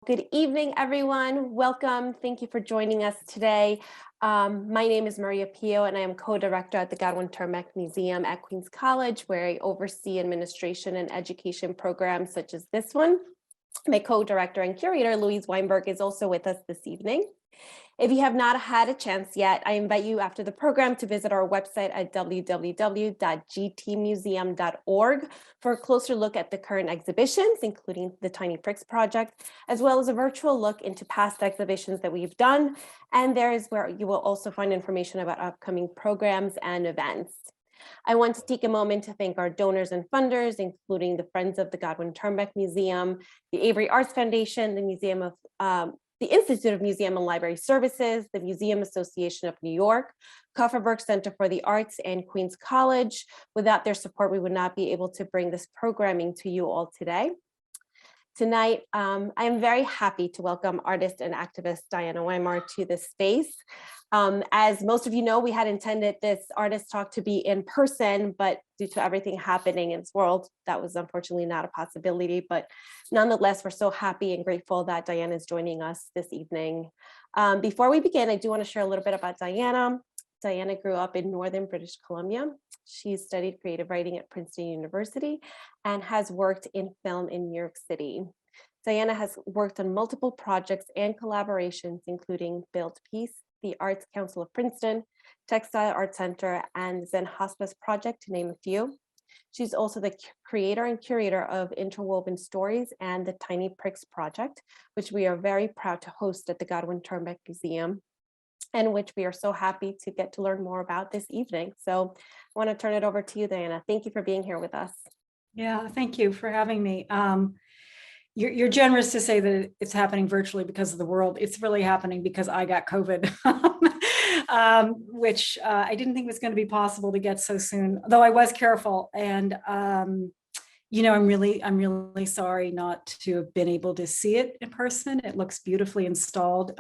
Good evening, everyone. Welcome. Thank you for joining us today. My name is Maria Pio, and I am co-director at the Godwin-Ternbach Museum at Queens College, where I oversee administration and education programs such as this one. My co-director and curator, Louise Weinberg, is also with us this evening. If you have not had a chance yet, I invite you after the program to visit our website at www.gtmuseum.org for a closer look at the current exhibitions, including the Tiny Pricks Project, as well as a virtual look into past exhibitions that we've done. And there is where you will also find information about upcoming programs and events. I want to take a moment to thank our donors and funders, including the Friends of the Godwin-Ternbach Museum, the Avery Arts Foundation, the Institute of Museum and Library Services, the Museum Association of New York, Kufferberg Center for the Arts, and Queens College. Without their support, we would not be able to bring this programming to you all today. Tonight, I am very happy to welcome artist and activist Diana Weymar to this space. As most of you know, we had intended this artist talk to be in person, but due to everything happening in this world, that was unfortunately not a possibility. But nonetheless, we're so happy and grateful that Diana is joining us this evening. Before we begin, I do want to share a little bit about Diana. Diana grew up in northern British Columbia. She studied creative writing at Princeton University and has worked in film in New York City. Diana has worked on multiple projects and collaborations, including Build Peace, the Arts Council of Princeton, Textile Art Center, and Zen Hospice Project, to name a few. She's also the creator and curator of Interwoven Stories and the Tiny Pricks Project, which we are very proud to host at the Godwin-Ternbach Museum, and which we are so happy to get to learn more about this evening. So I want to turn it over to you, Diana. Thank you for being here with us. Yeah, thank you for having me. You're generous to say that it's happening virtually because of the world. It's really happening because I got COVID, which I didn't think was going to be possible to get so soon, though I was careful. And you know, I'm really sorry not to have been able to see it in person. It looks beautifully installed.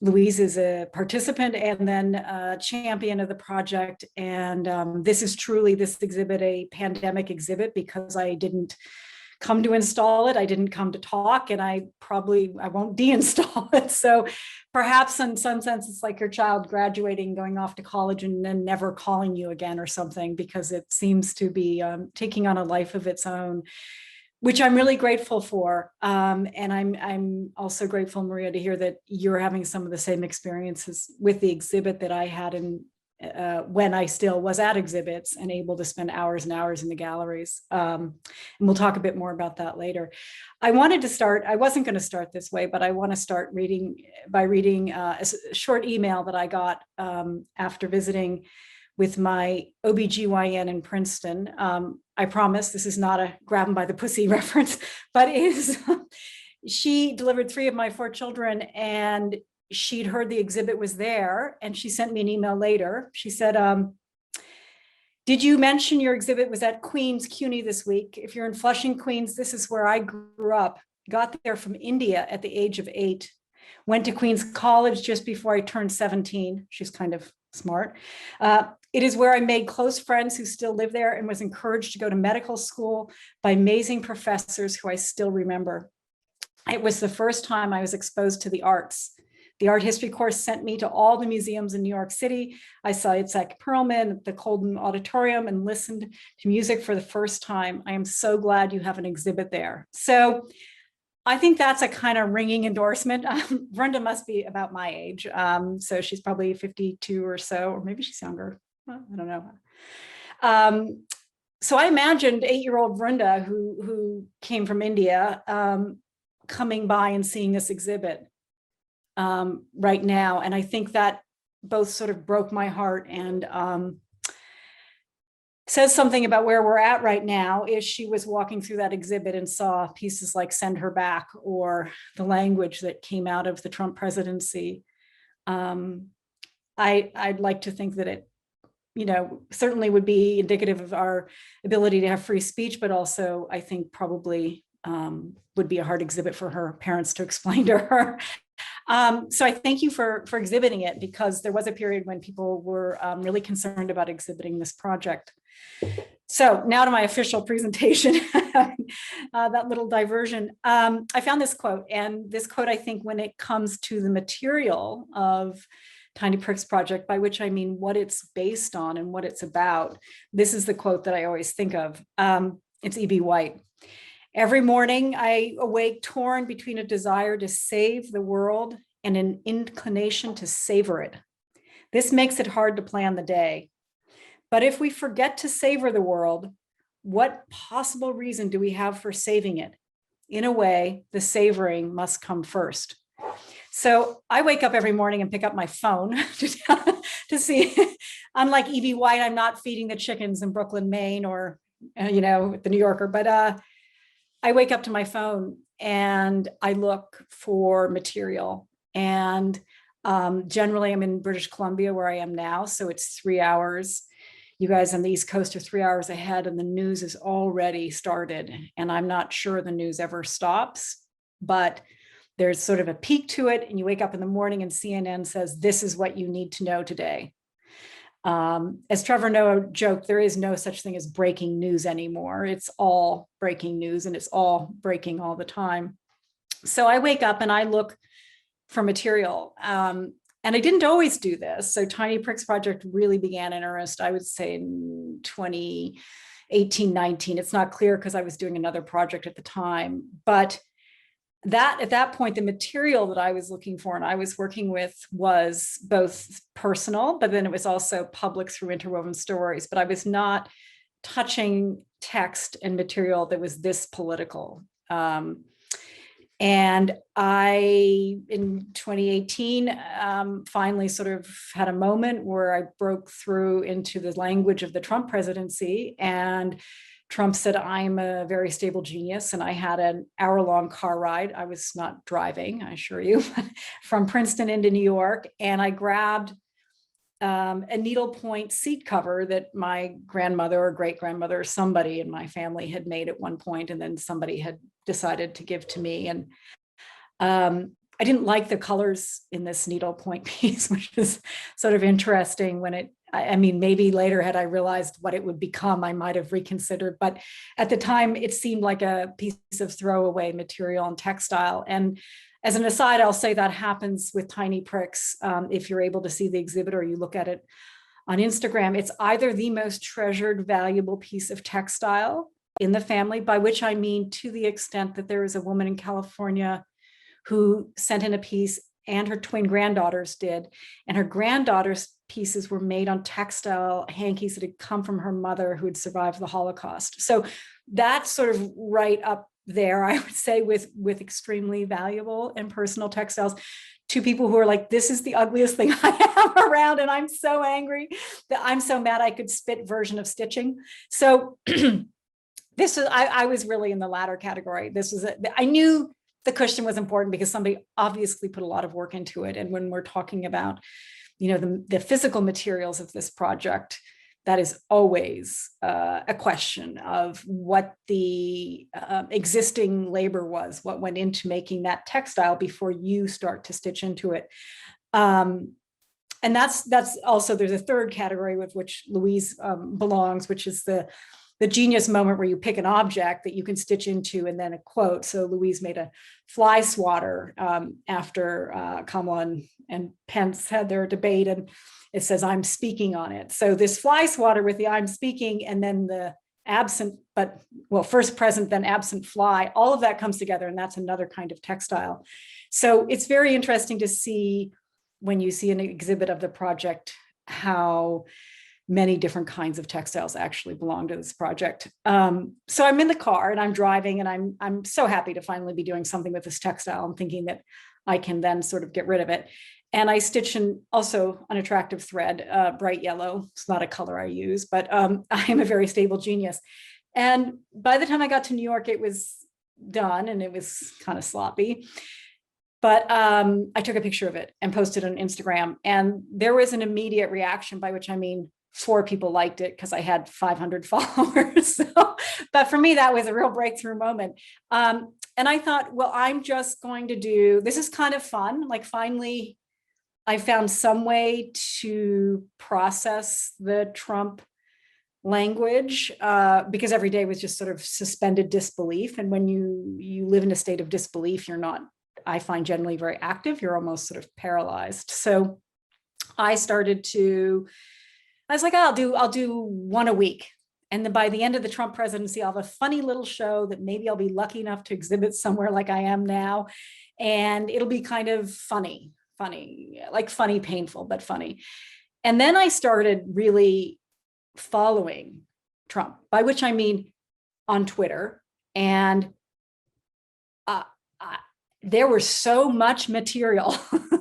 Louise is a participant and then a champion of the project. And this is truly, this exhibit, a pandemic exhibit, because I didn't come to install it. I didn't come to talk, and I won't deinstall it. So perhaps in some sense, it's like your child graduating, going off to college and then never calling you again or something, because it seems to be taking on a life of its own, which I'm really grateful for. And I'm also grateful, Maria, to hear that you're having some of the same experiences with the exhibit that I had when I still was at exhibits and able to spend hours and hours in the galleries. And we'll talk a bit more about that later. I wasn't going to start this way, but I want to start by reading a short email that I got after visiting with my OBGYN in Princeton. I promise this is not a grab 'em by the pussy reference, but she delivered 3 of my 4 children, and she'd heard the exhibit was there, and she sent me an email later. She said, did you mention your exhibit was at Queens CUNY this week? If you're in Flushing, Queens, this is where I grew up. Got there from India at the age of 8. Went to Queens College just before I turned 17. She's kind of smart. It is where I made close friends who still live there, and was encouraged to go to medical school by amazing professors who I still remember. It was the first time I was exposed to the arts. The art history course sent me to all the museums in New York City. I saw Itzhak Perlman, the Colden Auditorium, and listened to music for the first time. I am so glad you have an exhibit there. So I think that's a kind of ringing endorsement. Brenda must be about my age. So she's probably 52 or so, or maybe she's younger. Well, I don't know. So I imagined 8-year-old Brenda, who came from India, coming by and seeing this exhibit right now. And I think that both sort of broke my heart and says something about where we're at right now. Is she was walking through that exhibit and saw pieces like Send Her Back, or the language that came out of the Trump presidency. I'd like to think that it, you know, certainly would be indicative of our ability to have free speech, but also I think probably would be a hard exhibit for her parents to explain to her. So I thank you for exhibiting it, because there was a period when people were really concerned about exhibiting this project. So now to my official presentation, that little diversion. I found this quote, and this quote, I think when it comes to the material of Tiny Pricks Project, by which I mean what it's based on and what it's about, this is the quote that I always think of. It's E.B. White. Every morning I awake torn between a desire to save the world and an inclination to savor it. This makes it hard to plan the day. But if we forget to savor the world, what possible reason do we have for saving it? In a way, the savoring must come first. So I wake up every morning and pick up my phone to see, unlike E.B. White, I'm not feeding the chickens in Brooklyn, Maine, or, the New Yorker, but I wake up to my phone and I look for material. And generally I'm in British Columbia where I am now. So it's 3 hours. You guys on the East Coast are 3 hours ahead and the news is already started. And I'm not sure the news ever stops, but there's sort of a peak to it. And you wake up in the morning and CNN says, this is what you need to know today. As Trevor Noah joked, there is no such thing as breaking news anymore. It's all breaking news and it's all breaking all the time. So I wake up and I look for material. And I didn't always do this. So Tiny Pricks Project really began in earnest, I would say in 2018, 19. It's not clear because I was doing another project at the time. But at that point, the material that I was looking for and I was working with was both personal, but then it was also public through interwoven stories. But I was not touching text and material that was this political. And I, in 2018, finally sort of had a moment where I broke through into the language of the Trump presidency. And Trump said, I'm a very stable genius. And I had an hour-long car ride. I was not driving, I assure you, from Princeton into New York. And I grabbed a needlepoint seat cover that my grandmother or great-grandmother or somebody in my family had made at one point, and then somebody had decided to give to me. And I didn't like the colors in this needlepoint piece, which is sort of interesting when I mean, maybe later had I realized what it would become, I might have reconsidered, but at the time it seemed like a piece of throwaway material and textile. And as an aside, I'll say that happens with Tiny Pricks. If you're able to see the exhibit or you look at it on Instagram, it's either the most treasured, valuable piece of textile in the family, by which I mean to the extent that there is a woman in California who sent in a piece, and her twin granddaughters did. And her granddaughters' pieces were made on textile hankies that had come from her mother who had survived the Holocaust. So that's sort of right up there, I would say, with extremely valuable and personal textiles, to people who are like, this is the ugliest thing I have around, and I'm so angry that I'm so mad I could spit version of stitching. So this is, I was really in the latter category. I knew the cushion was important because somebody obviously put a lot of work into it. And when we're talking about, the physical materials of this project, that is always a question of what the existing labor was, what went into making that textile before you start to stitch into it. And that's also, there's a third category with which Louise belongs, which is the genius moment where you pick an object that you can stitch into and then a quote. So Louise made a fly swatter after Kamala and Pence had their debate, and it says, I'm speaking on it. So this fly swatter with the I'm speaking and then the absent, first present, then absent fly, all of that comes together, and that's another kind of textile. So it's very interesting to see when you see an exhibit of the project, how many different kinds of textiles actually belong to this project. So I'm in the car and I'm driving, and I'm so happy to finally be doing something with this textile. I'm thinking that I can then sort of get rid of it. And I stitch in also an attractive thread, bright yellow. It's not a color I use, but I am a very stable genius. And by the time I got to New York, it was done and it was kind of sloppy. But I took a picture of it and posted it on Instagram. And there was an immediate reaction, by which I mean 4 people liked it because I had 500 followers. But for me, that was a real breakthrough moment. And I thought, well, I'm just going to do, this is kind of fun. Like, finally, I found some way to process the Trump language, because every day was just sort of suspended disbelief. And when you live in a state of disbelief, you're not, I find, generally very active. You're almost sort of paralyzed. So I was like, I'll do one a week. And then by the end of the Trump presidency, I'll have a funny little show that maybe I'll be lucky enough to exhibit somewhere like I am now. And it'll be kind of funny, like funny, painful, but funny. And then I started really following Trump, by which I mean on Twitter. And there was so much material.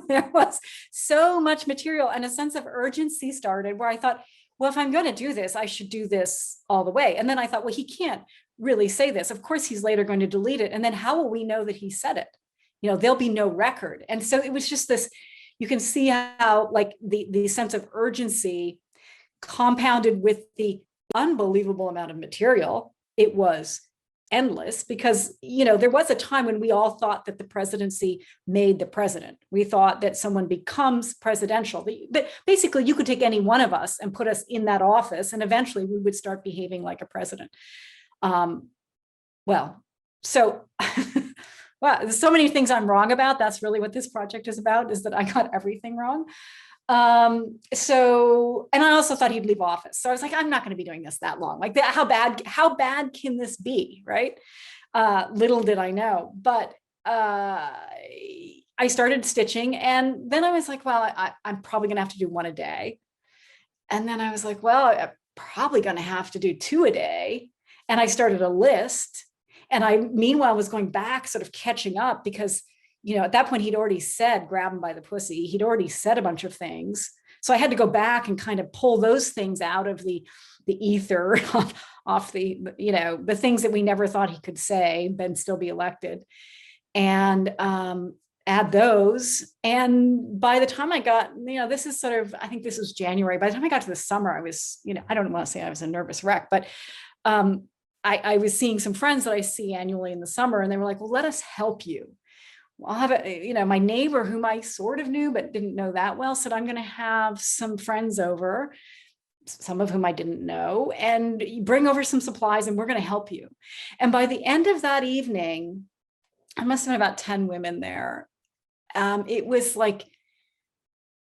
There was so much material, and a sense of urgency started where I thought, well, if I'm going to do this, I should do this all the way. And then I thought, well, he can't really say this. Of course, he's later going to delete it. And then how will we know that he said it? There'll be no record. And so it was just this, you can see how like the sense of urgency compounded with the unbelievable amount of material. It was endless because, there was a time when we all thought that the presidency made the president. We thought that someone becomes presidential. But basically, you could take any one of us and put us in that office, and eventually we would start behaving like a president. Wow, there's so many things I'm wrong about. That's really what this project is about, is that I got everything wrong. And I also thought he'd leave office. So I was like, I'm not going to be doing this that long. Like that, how bad can this be? Right. Little did I know, but, I started stitching, and then I was like, well, I'm probably going to have to do one a day. And then I was like, well, I'm probably going to have to do 2 a day. And I started a list, and I, meanwhile, was going back, sort of catching up, because at that point, he'd already said, grab him by the pussy. He'd already said a bunch of things. So I had to go back and kind of pull those things out of the ether, off the things that we never thought he could say, then still be elected, and add those. And by the time I got, this is sort of, I think this was January. By the time I got to the summer, I was, I don't want to say I was a nervous wreck, but I was seeing some friends that I see annually in the summer, and they were like, well, let us help you. I'll have my neighbor, whom I sort of knew but didn't know that well, said, I'm going to have some friends over, some of whom I didn't know, and bring over some supplies, and we're going to help you. And by the end of that evening, I must have been about 10 women there. It was like,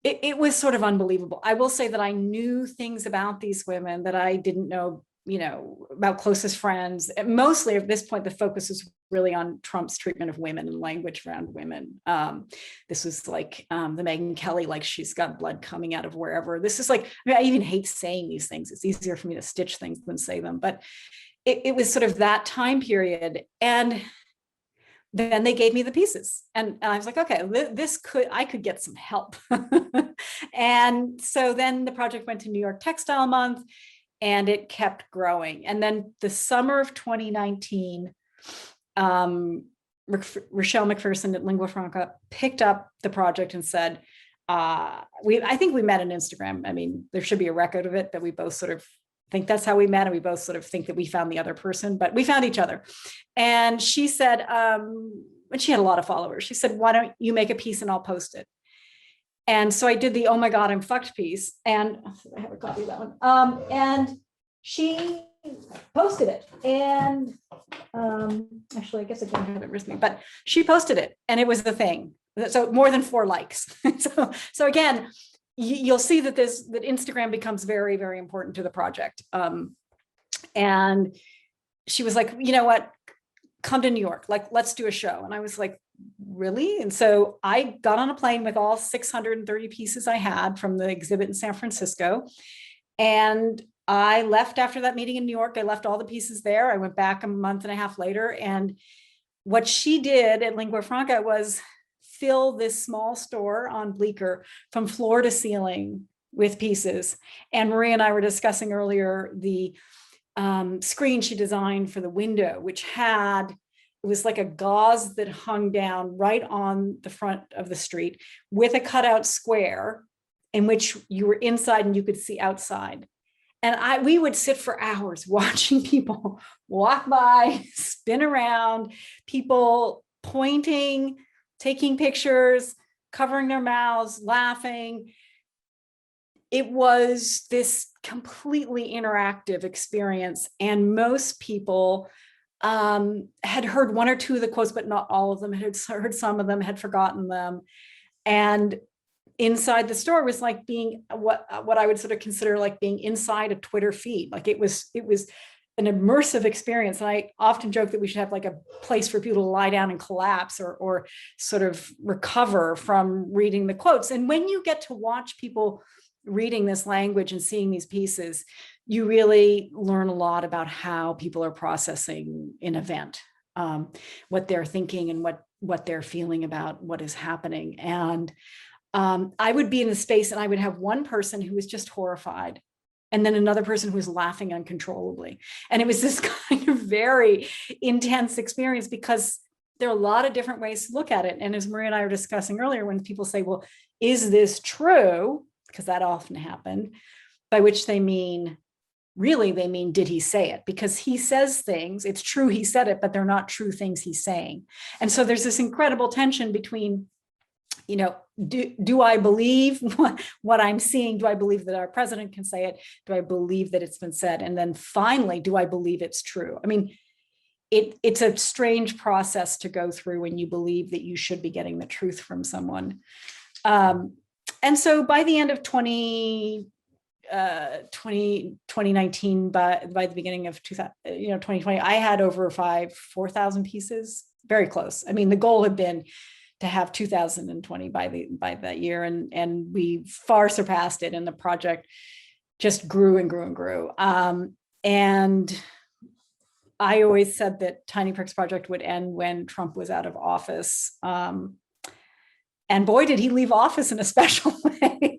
it was sort of unbelievable. I will say that I knew things about these women that I didn't know, about closest friends. And mostly at this point, the focus was really on Trump's treatment of women and language around women. This was like the Megyn Kelly, like she's got blood coming out of wherever. This is like, I even hate saying these things. It's easier for me to stitch things than say them. But it was sort of that time period. And then they gave me the pieces, and I was like, okay, I could get some help. And so then the project went to New York Textile Month, and it kept growing. And then the summer of 2019, Rochelle McPherson at Lingua Franca picked up the project and said, I think we met on Instagram. I mean, there should be a record of it, that we both sort of think that's how we met, and we both sort of think that we found the other person, but we found each other. And she said, and she had a lot of followers, she said, why don't you make a piece and I'll post it? And so I did the, oh my God, I'm fucked piece. And I have a copy of that one. And she posted it. And actually, I guess I don't have it with me, but she posted it, and it was the thing. So more than 4 likes. So again, you'll see that that Instagram becomes very, very important to the project. And she was like, you know what, come to New York, like, let's do a show. And I was like, really? And so I got on a plane with all 630 pieces I had from the exhibit in San Francisco. And I left after that meeting in New York. I left all the pieces there. I went back a month and a half later. And what she did at Lingua Franca was fill this small store on Bleecker from floor to ceiling with pieces. And Maria and I were discussing earlier the screen she designed for the window, which it was like a gauze that hung down right on the front of the street with a cutout square in which you were inside and you could see outside. And we would sit for hours watching people walk by, spin around, people pointing, taking pictures, covering their mouths, laughing. it was this completely interactive experience. And most people had heard one or two of the quotes, but not all of them, had heard some of them, had forgotten them. And inside the store was like being what I would sort of consider like being inside a Twitter feed. Like it was an immersive experience. And I often joke that we should have like a place for people to lie down and collapse or sort of recover from reading the quotes. And when you get to watch people reading this language and seeing these pieces, you really learn a lot about how people are processing an event, what they're thinking and what they're feeling about what is happening. And I would be in the space and I would have one person who was just horrified, and then another person who was laughing uncontrollably. And it was this kind of very intense experience because there are a lot of different ways to look at it. And as Maria and I were discussing earlier, when people say, well, is this true? Because that often happened, by which they mean, really, they mean, did he say it? Because he says things, it's true he said it, but they're not true things he's saying. And so there's this incredible tension between, you know, do I believe what I'm seeing? Do I believe that our president can say it? Do I believe that it's been said? And then finally, do I believe it's true? I mean, it's a strange process to go through when you believe that you should be getting the truth from someone. And so by the end of 2019, by the beginning of 2020, I had over 4,000 pieces, very close. I mean, the goal had been to have 2020 by that year, and we far surpassed it, and the project just grew and grew and grew. And I always said that Tiny Pricks Project would end when Trump was out of office. And boy, did he leave office in a special way.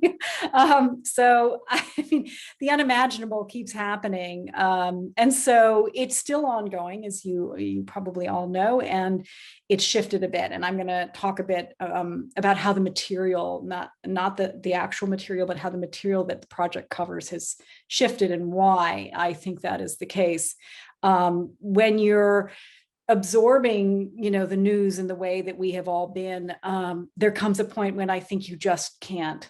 So, I mean, the unimaginable keeps happening. And so it's still ongoing, as you probably all know, and it's shifted a bit. And I'm going to talk a bit about how the material, not the actual material, but how the material that the project covers has shifted and why I think that is the case. When you're absorbing, the news in the way that we have all been, there comes a point when I think you just can't.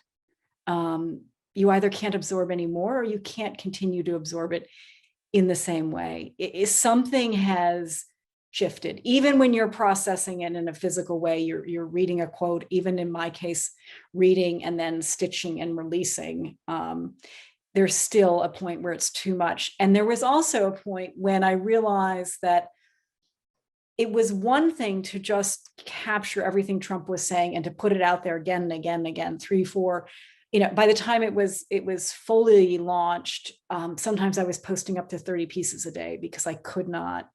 You either can't absorb anymore or you can't continue to absorb it in the same way. Something has shifted. Even when you're processing it in a physical way, you're reading a quote, even in my case, reading and then stitching and releasing. There's still a point where it's too much. And there was also a point when I realized that it was one thing to just capture everything Trump was saying and to put it out there again and again and again, 3, 4. By the time it was fully launched, sometimes I was posting up to 30 pieces a day because I could not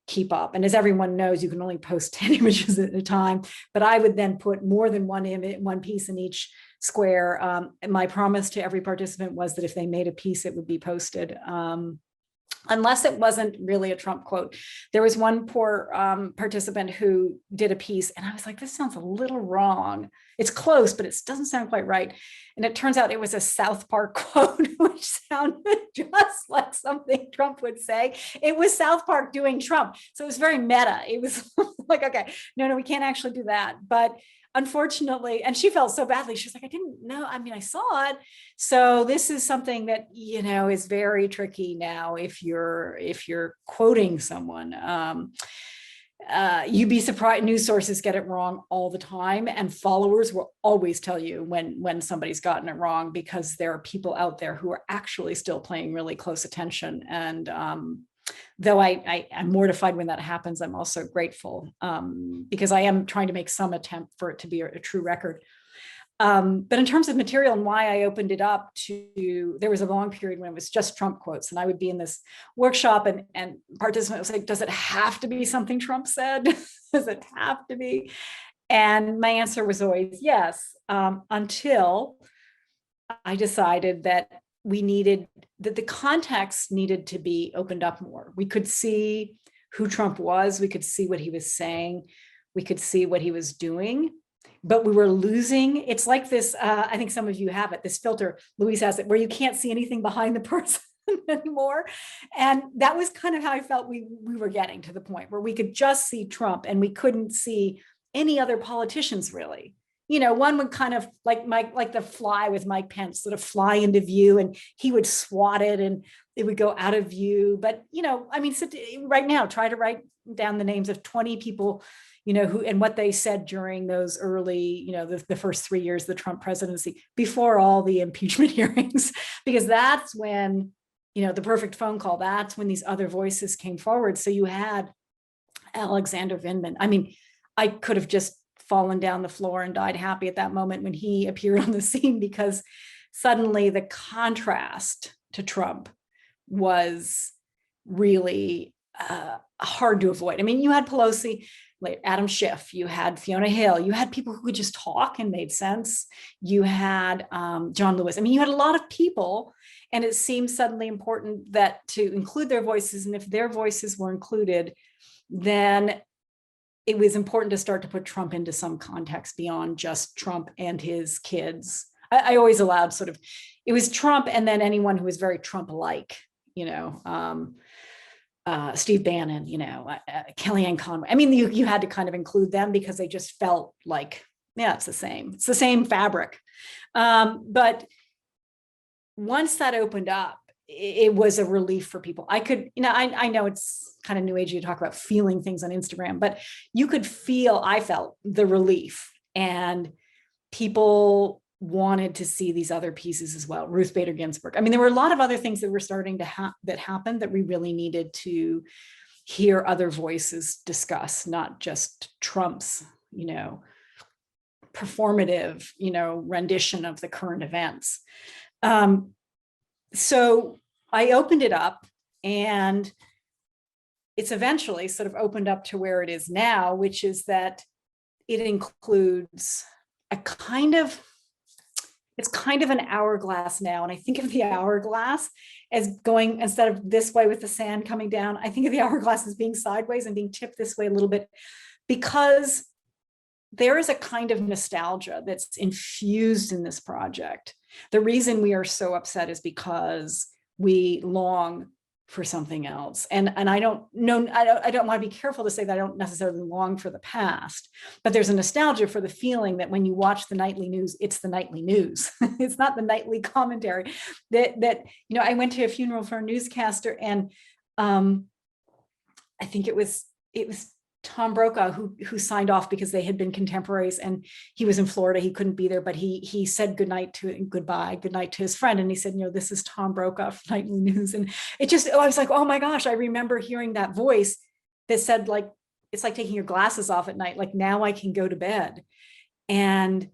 keep up. And as everyone knows, you can only post 10 images at a time, but I would then put more than one piece in each square. And my promise to every participant was that if they made a piece, it would be posted. Unless it wasn't really a Trump quote. There was one poor participant who did a piece and I was like, this sounds a little wrong. It's close, but it doesn't sound quite right. And it turns out it was a South Park quote, which sounded just like something Trump would say. It was South Park doing Trump. So it was very meta. It was like, okay, no, we can't actually do that. But unfortunately, and she felt so badly. She was like, I didn't know. I mean, I saw it. So this is something that, is very tricky now. If you're quoting someone, you'd be surprised. News sources get it wrong all the time. And followers will always tell you when somebody's gotten it wrong, because there are people out there who are actually still paying really close attention. And though I'm mortified when that happens, I'm also grateful because I am trying to make some attempt for it to be a true record. But in terms of material and why I opened it up there was a long period when it was just Trump quotes, and I would be in this workshop and participants was like, does it have to be something Trump said? Does it have to be? And my answer was always yes, until I decided that the context needed to be opened up more. We could see who Trump was. We could see what he was saying. We could see what he was doing, but we were losing. It's like this, I think some of you have it, this filter, Louise has it, where you can't see anything behind the person anymore. And that was kind of how I felt we were getting to the point where we could just see Trump and we couldn't see any other politicians really. one would kind of like the fly with Mike Pence, sort of fly into view, and he would swat it and it would go out of view. But, I mean, right now, try to write down the names of 20 people, who and what they said during those early, the first 3 years of the Trump presidency, before all the impeachment hearings, because that's when, the perfect phone call, that's when these other voices came forward. So you had Alexander Vindman. I mean, I could have just fallen down the floor and died happy at that moment when he appeared on the scene, because suddenly the contrast to Trump was really hard to avoid. I mean, you had Pelosi, like Adam Schiff, you had Fiona Hill, you had people who could just talk and made sense. You had John Lewis. I mean, you had a lot of people, and it seemed suddenly important that to include their voices. And if their voices were included, then it was important to start to put Trump into some context beyond just Trump and his kids. I always allowed it was Trump and then anyone who was very Trump-alike, Steve Bannon, Kellyanne Conway. I mean, you had to kind of include them because they just felt like, yeah, it's the same fabric. But once that opened up, it was a relief for people. I could, I know it's kind of new agey to talk about feeling things on Instagram, but I felt the relief, and people wanted to see these other pieces as well. Ruth Bader Ginsburg. I mean, there were a lot of other things that were starting to that happened that we really needed to hear other voices discuss, not just Trump's, performative, rendition of the current events. So I opened it up, and it's eventually sort of opened up to where it is now, which is that it includes it's kind of an hourglass now. And I think of the hourglass as going, instead of this way with the sand coming down, I think of the hourglass as being sideways and being tipped this way a little bit, because there is a kind of nostalgia that's infused in this project. The reason we are so upset is because we long for something else. And I don't want to be careful to say that I don't necessarily long for the past, but there's a nostalgia for the feeling that when you watch the nightly news, it's the nightly news. It's not the nightly commentary that I went to a funeral for a newscaster, and I think it was Tom Brokaw who signed off because they had been contemporaries, and he was in Florida. He couldn't be there, but he said good night to his friend. And he said, this is Tom Brokaw from Nightly News. And I was like, oh my gosh, I remember hearing that voice that said, like, it's like taking your glasses off at night. Like, now I can go to bed. And,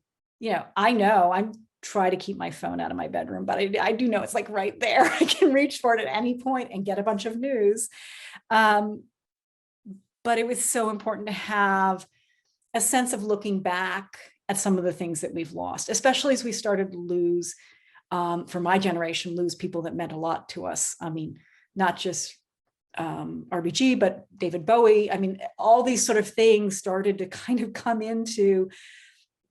I try to keep my phone out of my bedroom, but I do know it's like right there. I can reach for it at any point and get a bunch of news. But it was so important to have a sense of looking back at some of the things that we've lost, especially as we started to lose, for my generation, lose people that meant a lot to us. I mean, not just RBG, but David Bowie. I mean, all these sort of things started to kind of come into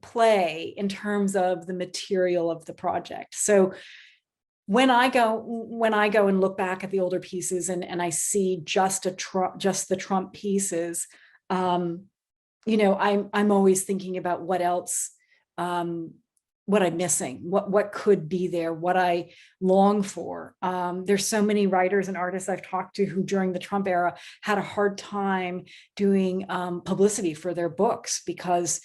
play in terms of the material of the project. So when I go and look back at the older pieces and I see just the Trump pieces, I'm always thinking about what else, what I'm missing, what could be there, what I long for. There's so many writers and artists I've talked to who during the Trump era had a hard time doing publicity for their books because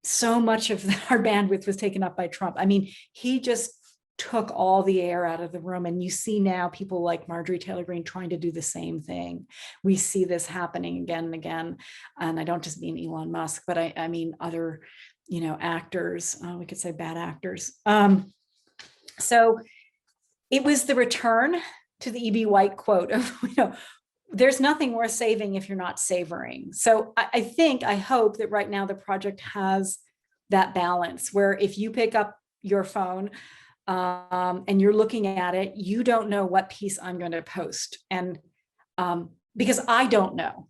so much of our bandwidth was taken up by Trump. I mean, he just took all the air out of the room. And you see now people like Marjorie Taylor Greene trying to do the same thing. We see this happening again and again. And I don't just mean Elon Musk, but I mean other, actors, we could say bad actors. So it was the return to the E.B. White quote of, there's nothing worth saving if you're not savoring. So I hope that right now the project has that balance where if you pick up your phone, and you're looking at it, you don't know what piece I'm going to post. And because I don't know,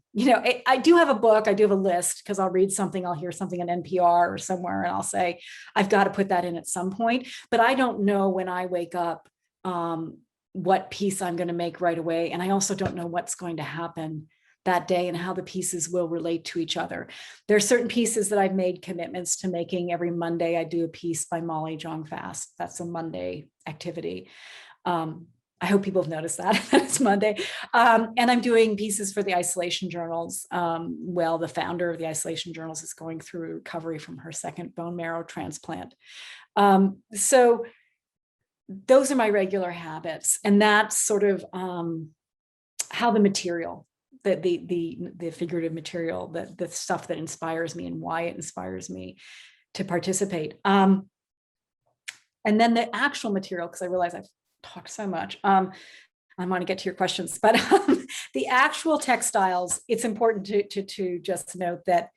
I do have a book, I do have a list because I'll read something, I'll hear something on NPR or somewhere, and I'll say, I've got to put that in at some point. But I don't know when I wake up what piece I'm going to make right away. And I also don't know what's going to happen that day and how the pieces will relate to each other. There are certain pieces that I've made commitments to making. Every Monday, I do a piece by Molly Jong-Fast. That's a Monday activity. I hope people have noticed that it's Monday. And I'm doing pieces for the isolation journals. Well, the founder of the isolation journals is going through recovery from her second bone marrow transplant. So those are my regular habits. And that's sort of how the material, the figurative material, the stuff that inspires me and why it inspires me to participate. And then the actual material, because I realize I've talked so much. I want to get to your questions, but the actual textiles, it's important to just note that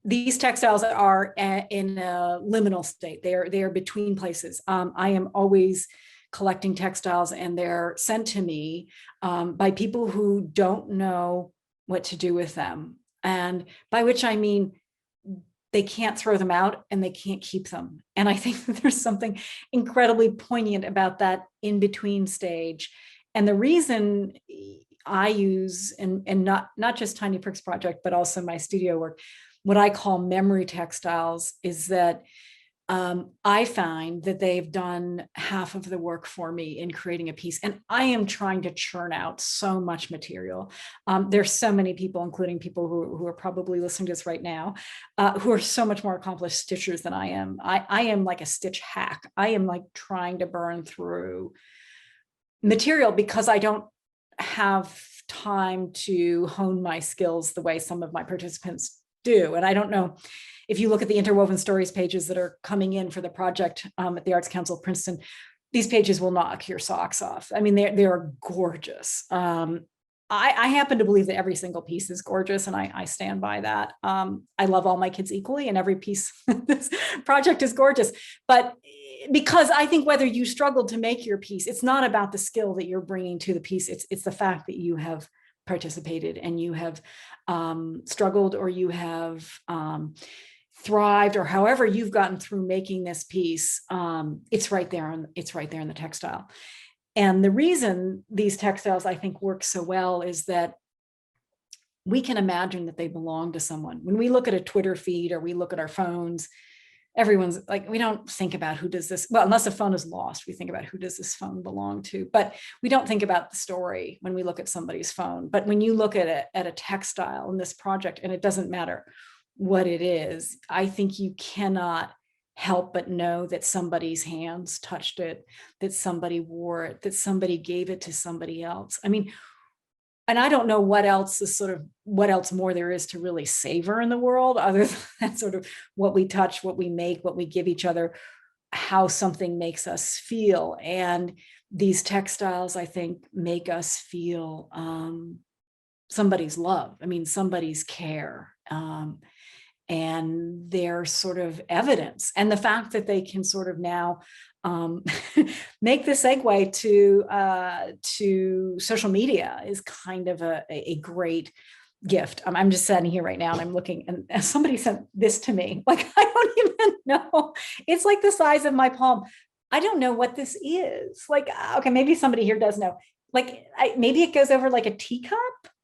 these textiles are in a liminal state. They are between places. I am always collecting textiles, and they're sent to me by people who don't know what to do with them. And by which I mean, they can't throw them out and they can't keep them. And I think that there's something incredibly poignant about that in-between stage. And the reason I use, and not just Tiny Pricks Project, but also my studio work, what I call memory textiles, is that I find that they've done half of the work for me in creating a piece. And I am trying to churn out so much material. There's so many people, including people who are probably listening to this right now, who are so much more accomplished stitchers than I am. I am like a stitch hack. I am like trying to burn through material because I don't have time to hone my skills the way some of my participants do. And I don't know if you look at the interwoven stories pages that are coming in for the project at the Arts Council of Princeton, these pages will knock your socks off. I mean, they are gorgeous. I happen to believe that every single piece is gorgeous, and I stand by that. I love all my kids equally, and every piece of this project is gorgeous. But because I think whether you struggled to make your piece, it's not about the skill that you're bringing to the piece. It's the fact that you have participated and you have struggled, or you have thrived, or however you've gotten through making this piece. It's right there. It's right there in the textile. And the reason these textiles, I think, work so well is that we can imagine that they belong to someone. When we look at a Twitter feed or we look at our phones, everyone's like, we don't think about who does this. Well, unless a phone is lost, we think about who does this phone belong to, but we don't think about the story when we look at somebody's phone. But when you look at a textile in this project, and it doesn't matter what it is, I think you cannot help but know that somebody's hands touched it, that somebody wore it, that somebody gave it to somebody else. I mean, and I don't know what else more there is to really savor in the world, other than sort of what we touch, what we make, what we give each other, how something makes us feel. And these textiles, I think, make us feel somebody's love. I mean, somebody's care. And their sort of evidence, and the fact that they can sort of now make the segue to social media is kind of a great gift. I'm just sitting here right now and I'm looking, and somebody sent this to me. Like, I don't even know. It's like the size of my palm. I don't know what this is. Like, okay, maybe somebody here does know. Like, maybe it goes over like a teacup.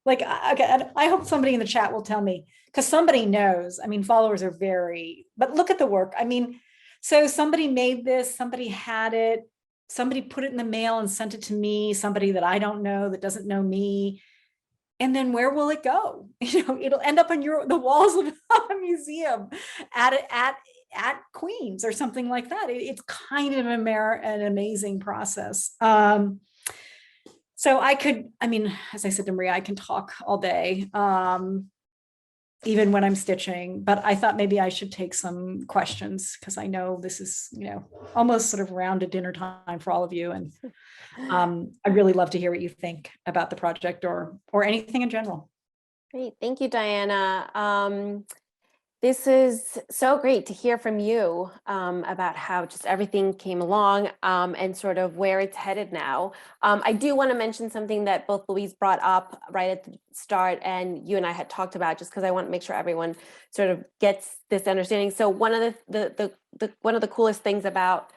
Like, okay, I hope somebody in the chat will tell me, because somebody knows. I mean, followers are but look at the work. I mean, so somebody made this, somebody had it, somebody put it in the mail and sent it to me, somebody that I don't know, that doesn't know me. And then where will it go? You know, it'll end up on the walls of a museum at Queens or something like that. It's kind of an amazing process. So I mean, as I said to Maria, I can talk all day, even when I'm stitching, but I thought maybe I should take some questions, because I know this is, almost sort of around to dinner time for all of you. And I'd really love to hear what you think about the project or anything in general. Great. Thank you, Diana. This is so great to hear from you about how just everything came along and sort of where it's headed now. I do want to mention something that both Louise brought up right at the start, and you and I had talked about, just because I want to make sure everyone sort of gets this understanding. So one of the coolest things about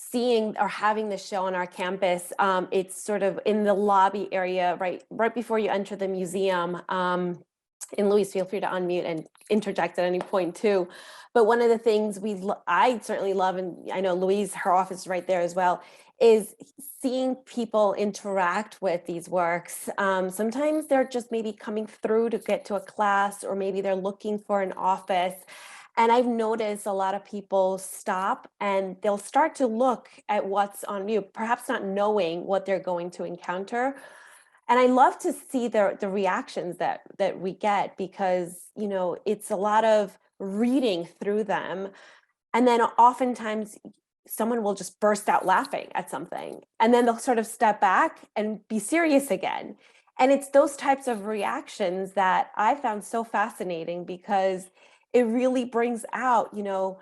seeing or having the show on our campus. It's sort of in the lobby area, right before you enter the museum. And Louise, feel free to unmute and interject at any point too. But one of the things I certainly love, and I know Louise, her office is right there as well, is seeing people interact with these works. Sometimes they're just maybe coming through to get to a class, or maybe they're looking for an office. And I've noticed a lot of people stop and they'll start to look at what's on view, perhaps not knowing what they're going to encounter. And I love to see the reactions that we get, because, you know, it's a lot of reading through them. And then oftentimes someone will just burst out laughing at something, and then they'll sort of step back and be serious again. And it's those types of reactions that I found so fascinating, because it really brings out, you know,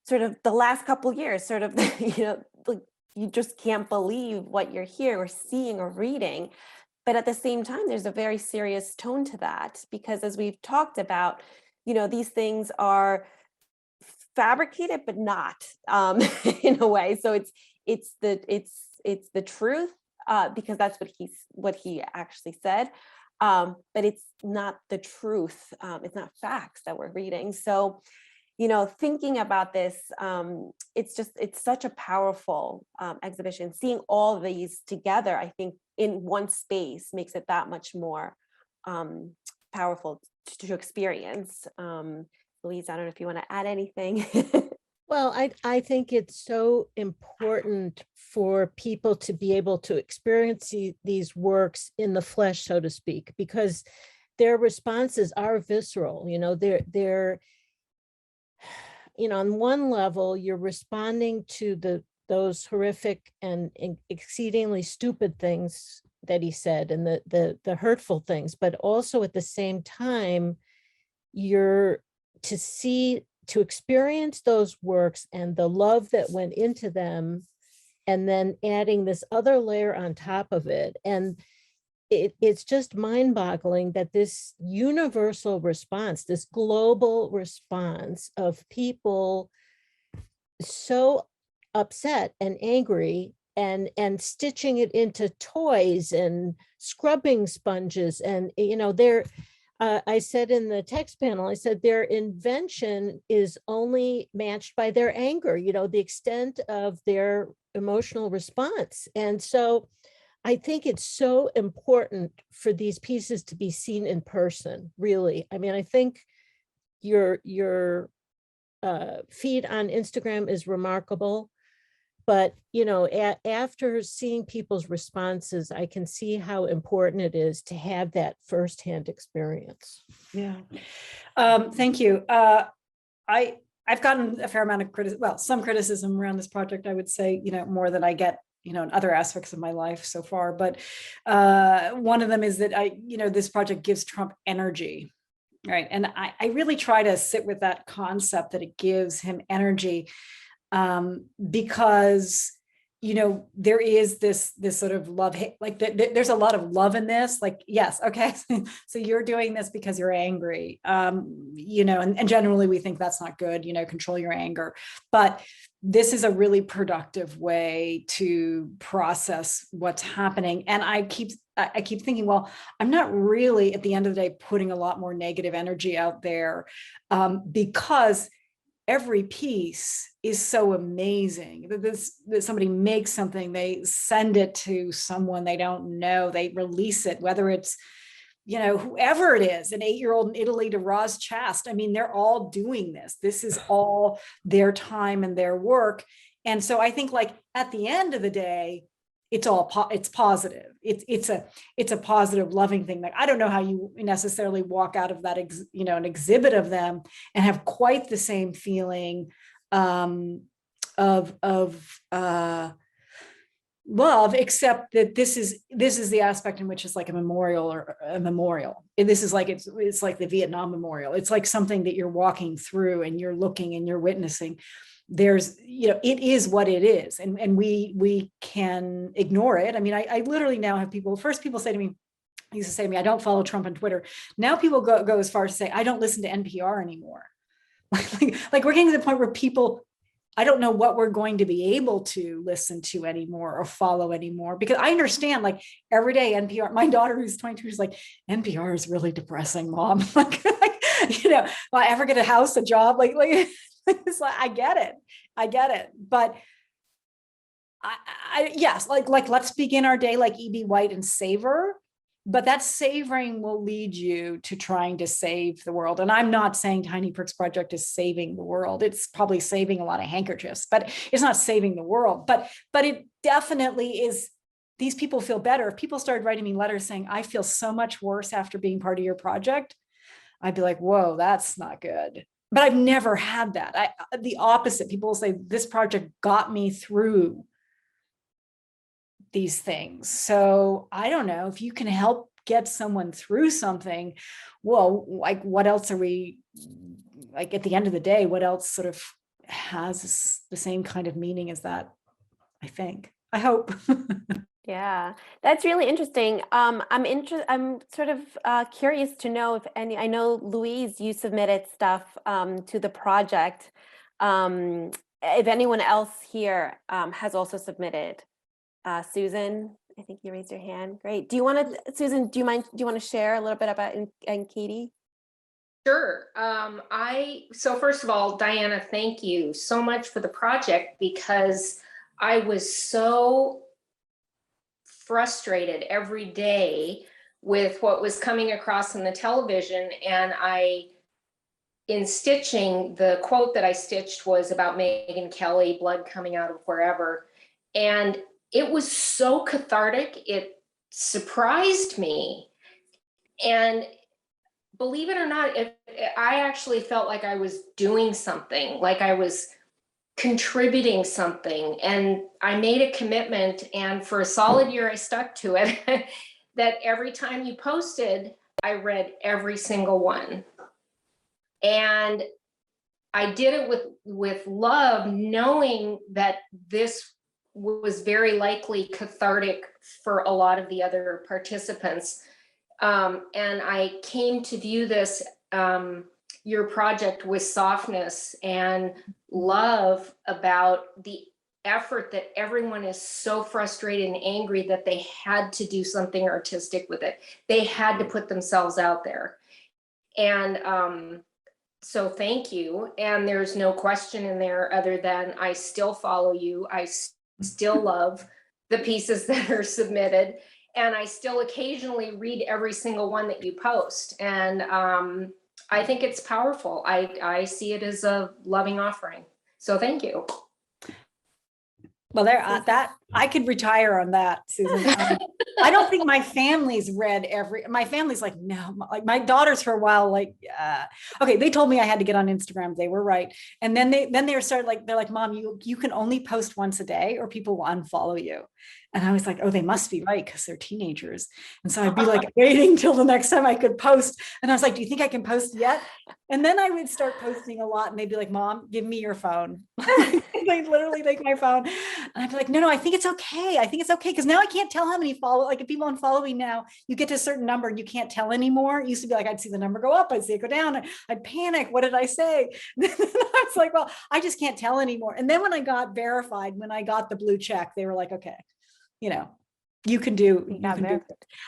sort of the last couple years, sort of, you know, like you just can't believe what you're here or seeing or reading. But at the same time, there's a very serious tone to that, because as we've talked about, you know, these things are fabricated, but not in a way. So it's the truth, because that's what he actually said. But it's not the truth. It's not facts that we're reading. So, you know, thinking about this, it's such a powerful exhibition. Seeing all of these together, I think, in one space makes it that much more powerful to experience. Louise, I don't know if you want to add anything. Well, I think it's so important for people to be able to experience these works in the flesh, so to speak, because their responses are visceral. You know, they're you know, on one level, you're responding to those horrific and exceedingly stupid things that he said, and the hurtful things, but also at the same time, you're to experience those works and the love that went into them, and then adding this other layer on top of it. And it's just mind-boggling that this universal response, this global response of people so upset and angry, and stitching it into toys and scrubbing sponges. And, you know, I said in the text panel, I said their invention is only matched by their anger, you know, the extent of their emotional response. And so I think it's so important for these pieces to be seen in person, really. I mean, I think your feed on Instagram is remarkable, but, you know, after seeing people's responses, I can see how important it is to have that firsthand experience. Yeah. Thank you. I've gotten a fair amount of some criticism around this project, I would say, you know, more than I get, you know, in other aspects of my life so far. But one of them is that this project gives Trump energy, right? And I really try to sit with that concept that it gives him energy, because, you know, there is this sort of love, like there's a lot of love in this, like, yes, okay, so you're doing this because you're angry, you know, and generally we think that's not good, you know, control your anger, but this is a really productive way to process what's happening. And I keep thinking, well, I'm not really at the end of the day putting a lot more negative energy out there, because every piece is so amazing. That somebody makes something, they send it to someone they don't know, they release it, whether it's, you know, whoever it is, an 8-year-old in Italy to Roz Chast. I mean, they're all doing this. This is all their time and their work. And so I think, like, at the end of the day, it's positive. It's a positive, loving thing. Like, I don't know how you necessarily walk out of that, an exhibit of them and have quite the same feeling of love, except that this is the aspect in which it's like a memorial. And this is like, it's like the Vietnam Memorial. It's like something that you're walking through and you're looking and you're witnessing. There's, you know, it is what it is. And we can ignore it. I mean, I literally now have people say to me, I don't follow Trump on Twitter. Now people go as far as to say, I don't listen to NPR anymore. Like we're getting to the point where people, I don't know what we're going to be able to listen to anymore or follow anymore, because I understand, like, every day NPR, my daughter who's 22 is like, NPR is really depressing, Mom. like, will I ever get a house, a job? Like it's like, I get it. But yes, like let's begin our day like E.B. White and savor. But that savoring will lead you to trying to save the world. And I'm not saying Tiny Pricks Project is saving the world. It's probably saving a lot of handkerchiefs, but it's not saving the world. But it definitely is. These people feel better. If people started writing me letters saying, I feel so much worse after being part of your project, I'd be like, whoa, that's not good. But I've never had that. The opposite. People will say, this project got me through these things. So I don't know if you can help get someone through something. Well, like, what else are we, like, at the end of the day, what else sort of has the same kind of meaning as that? I hope. Yeah, that's really interesting. I'm sort of curious to know if any. I know, Louise, you submitted stuff to the project. If anyone else here has also submitted. Susan, I think you raised your hand. Great. Do you want to, Susan? Do you want to share a little bit about and Katie? Sure. So first of all, Diana, thank you so much for the project, because I was so frustrated every day with what was coming across on the television. And in stitching, the quote that I stitched was about Megyn Kelly, blood coming out of wherever. And it was so cathartic. It surprised me. And believe it or not, I actually felt like I was doing something, like I was contributing something. And I made a commitment, and for a solid year, I stuck to it, that every time you posted, I read every single one. And I did it with love, knowing that this was very likely cathartic for a lot of the other participants. And I came to view this, your project, with softness and love about the effort that everyone is so frustrated and angry that they had to do something artistic with it. They had to put themselves out there. And so thank you. And there's no question in there other than I still follow you. I still love the pieces that are submitted. And I still occasionally read every single one that you post. And I think it's powerful. I see it as a loving offering. So thank you. Well, that I could retire on that, Susan. I don't think my family's read my family's like, no, like my daughters for a while, like, okay, they told me I had to get on Instagram. They were right. And then they started like, they're like, Mom, you can only post once a day or people will unfollow you. And I was like, oh, they must be right, because they're teenagers. And so I'd be like waiting till the next time I could post. And I was like, do you think I can post yet? And then I would start posting a lot, and they'd be like, Mom, give me your phone. They'd literally take my phone. And I'd be like, no, I think it's okay. I think it's okay. Because now I can't tell how many follow. Like, if people unfollow me now, you get to a certain number and you can't tell anymore. It used to be like, I'd see the number go up, I'd see it go down. I'd panic. What did I say? Then I was like, well, I just can't tell anymore. And then when I got verified, when I got the blue check, they were like, okay, you can do.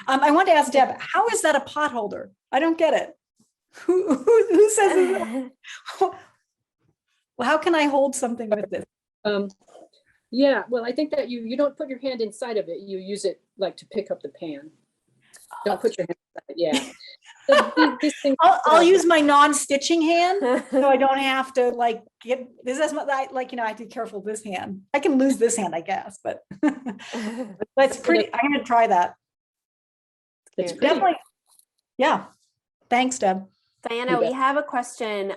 I want to ask Deb, how is that a potholder? I don't get it. Who says it? Well, how can I hold something with this? Yeah, well, I think that you don't put your hand inside of it. You use it like to pick up the pan. Don't put your hand inside. Yeah. So these things, I'll use my non-stitching hand, so I don't have to like get this. As much like I have to be careful with this hand. I can lose this hand, I guess, but that's pretty. I'm going to try that. it's Definitely. Yeah. Thanks, Deb. Diana, we have a question.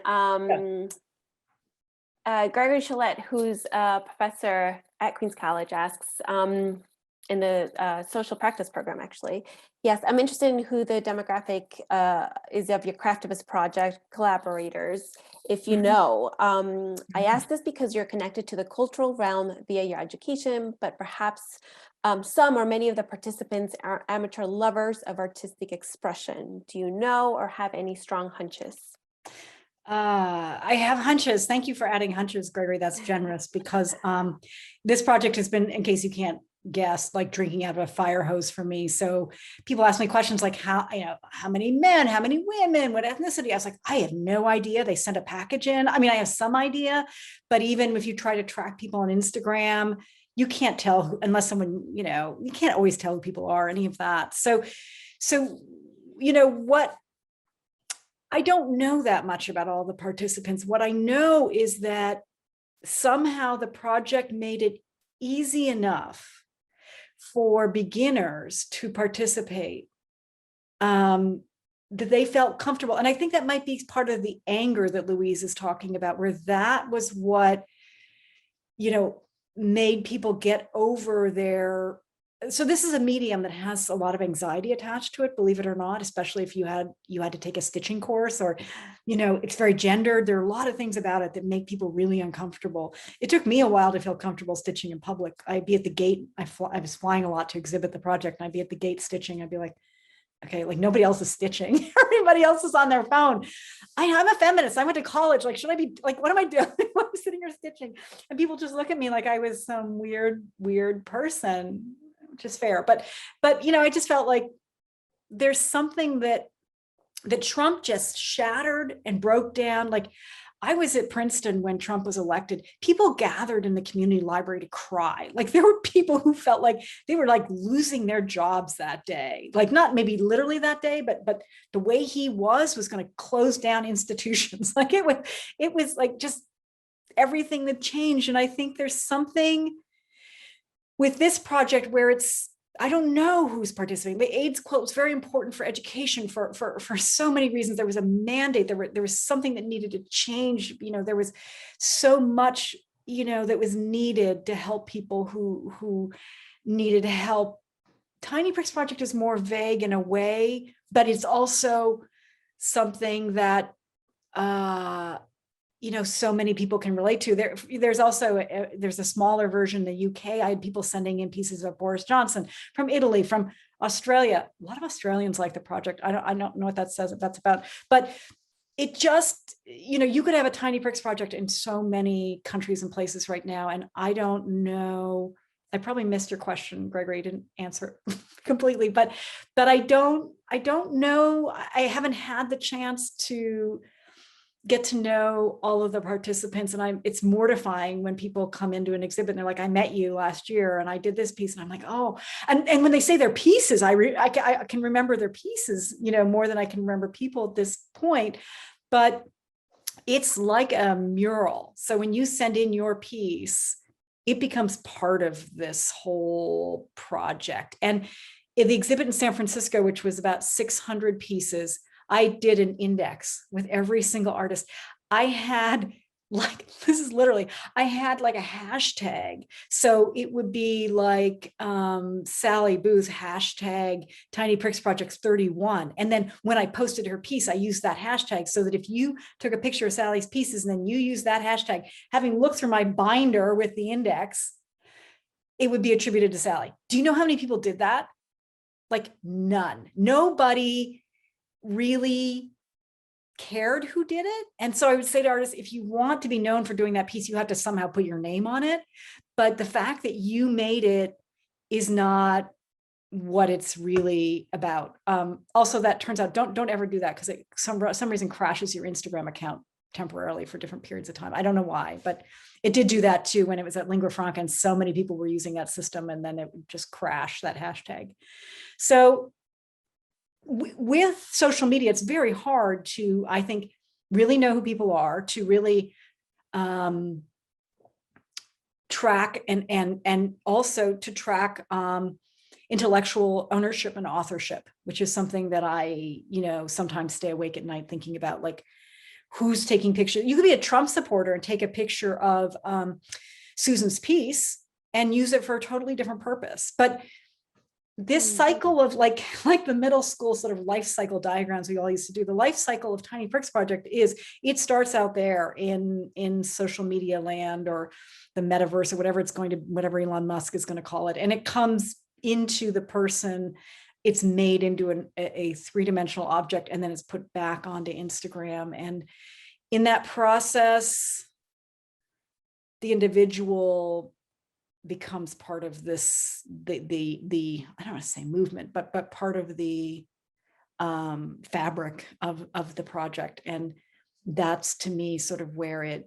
Gregory Chalette, who's a professor at Queens College, asks, in the social practice program, actually. Yes, I'm interested in who the demographic is of your Craftivist project collaborators, if you know. I ask this because you're connected to the cultural realm via your education, but perhaps some or many of the participants are amateur lovers of artistic expression. Do you know or have any strong hunches? I have hunches. Thank you for adding hunches, Gregory. That's generous, because this project has been, in case you can't guess, like drinking out of a fire hose for me. So people ask me questions like how many men, how many women, what ethnicity? I was like, I have no idea. They sent a package in. I mean, I have some idea, but even if you try to track people on Instagram, you can't tell unless someone, you can't always tell who people are, any of that. So, what, I don't know that much about all the participants. What I know is that somehow the project made it easy enough for beginners to participate, that they felt comfortable. And I think that might be part of the anger that Louise is talking about, where that was what, made people get over their. So this is a medium that has a lot of anxiety attached to it, believe it or not, especially if you had to take a stitching course, or, it's very gendered. There are a lot of things about it that make people really uncomfortable. It took me a while to feel comfortable stitching in public. I'd be at the gate. I was flying a lot to exhibit the project, and I'd be at the gate stitching. I'd be like, okay, like nobody else is stitching. Everybody else is on their phone. I'm a feminist. I went to college. Like, should I be like, what am I doing? I'm sitting here stitching. And people just look at me like I was some weird person, which is fair. But I just felt like there's something that Trump just shattered and broke down. Like, I was at Princeton when Trump was elected. People gathered in the community library to cry. Like, there were people who felt like they were like losing their jobs that day. Like, not maybe literally that day, but the way he was going to close down institutions. Like, it was like just everything that changed. And I think there's something with this project where I don't know who's participating. The AIDS quote was very important for education for so many reasons. There was a mandate. There was something that needed to change. There was so much, that was needed to help people who needed help. Tiny Pricks Project is more vague in a way, but it's also something that, so many people can relate to. There's also there's a smaller version in the UK. I had people sending in pieces of Boris Johnson from Italy, from Australia. A lot of Australians like the project. I don't know what that's about, but it just, you could have a Tiny Pricks Project in so many countries and places right now. And I don't know. I probably missed your question, Gregory. Didn't answer it completely, but I don't know. I haven't had the chance to get to know all of the participants. And it's mortifying when people come into an exhibit and they're like, I met you last year and I did this piece. And I'm like, oh, and when they say their pieces, I can remember their pieces, more than I can remember people at this point, but it's like a mural. So when you send in your piece, it becomes part of this whole project. And in the exhibit in San Francisco, which was about 600 pieces, I did an index with every single artist. I had I had like a hashtag. So it would be like Sally Booth hashtag Tiny Pricks Project 31. And then when I posted her piece, I used that hashtag so that if you took a picture of Sally's pieces and then you use that hashtag, having looked through my binder with the index, it would be attributed to Sally. Do you know how many people did that? Like none. Nobody really cared who did it. And so I would say to artists, if you want to be known for doing that piece, you have to somehow put your name on it. But the fact that you made it is not what it's really about. Also, that turns out, don't ever do that, because it some reason crashes your Instagram account temporarily for different periods of time. I don't know why, but it did do that too when it was at Lingua Franca, and so many people were using that system, and then it would just crash that hashtag. So with social media, it's very hard to, I think, really know who people are, to really track and also to track intellectual ownership and authorship, which is something that I, sometimes stay awake at night thinking about, like, who's taking pictures. You could be a Trump supporter and take a picture of Susan's piece and use it for a totally different purpose. But this cycle of like the middle school sort of life cycle diagrams we all used to do, the life cycle of Tiny Pricks Project is, it starts out there in social media land, or the metaverse, or whatever Elon Musk is going to call it. And it comes into the person, it's made into a three-dimensional object, and then it's put back onto Instagram. And in that process, the individual becomes part of this, the I don't want to say movement, but part of the fabric of the project. And that's, to me, sort of where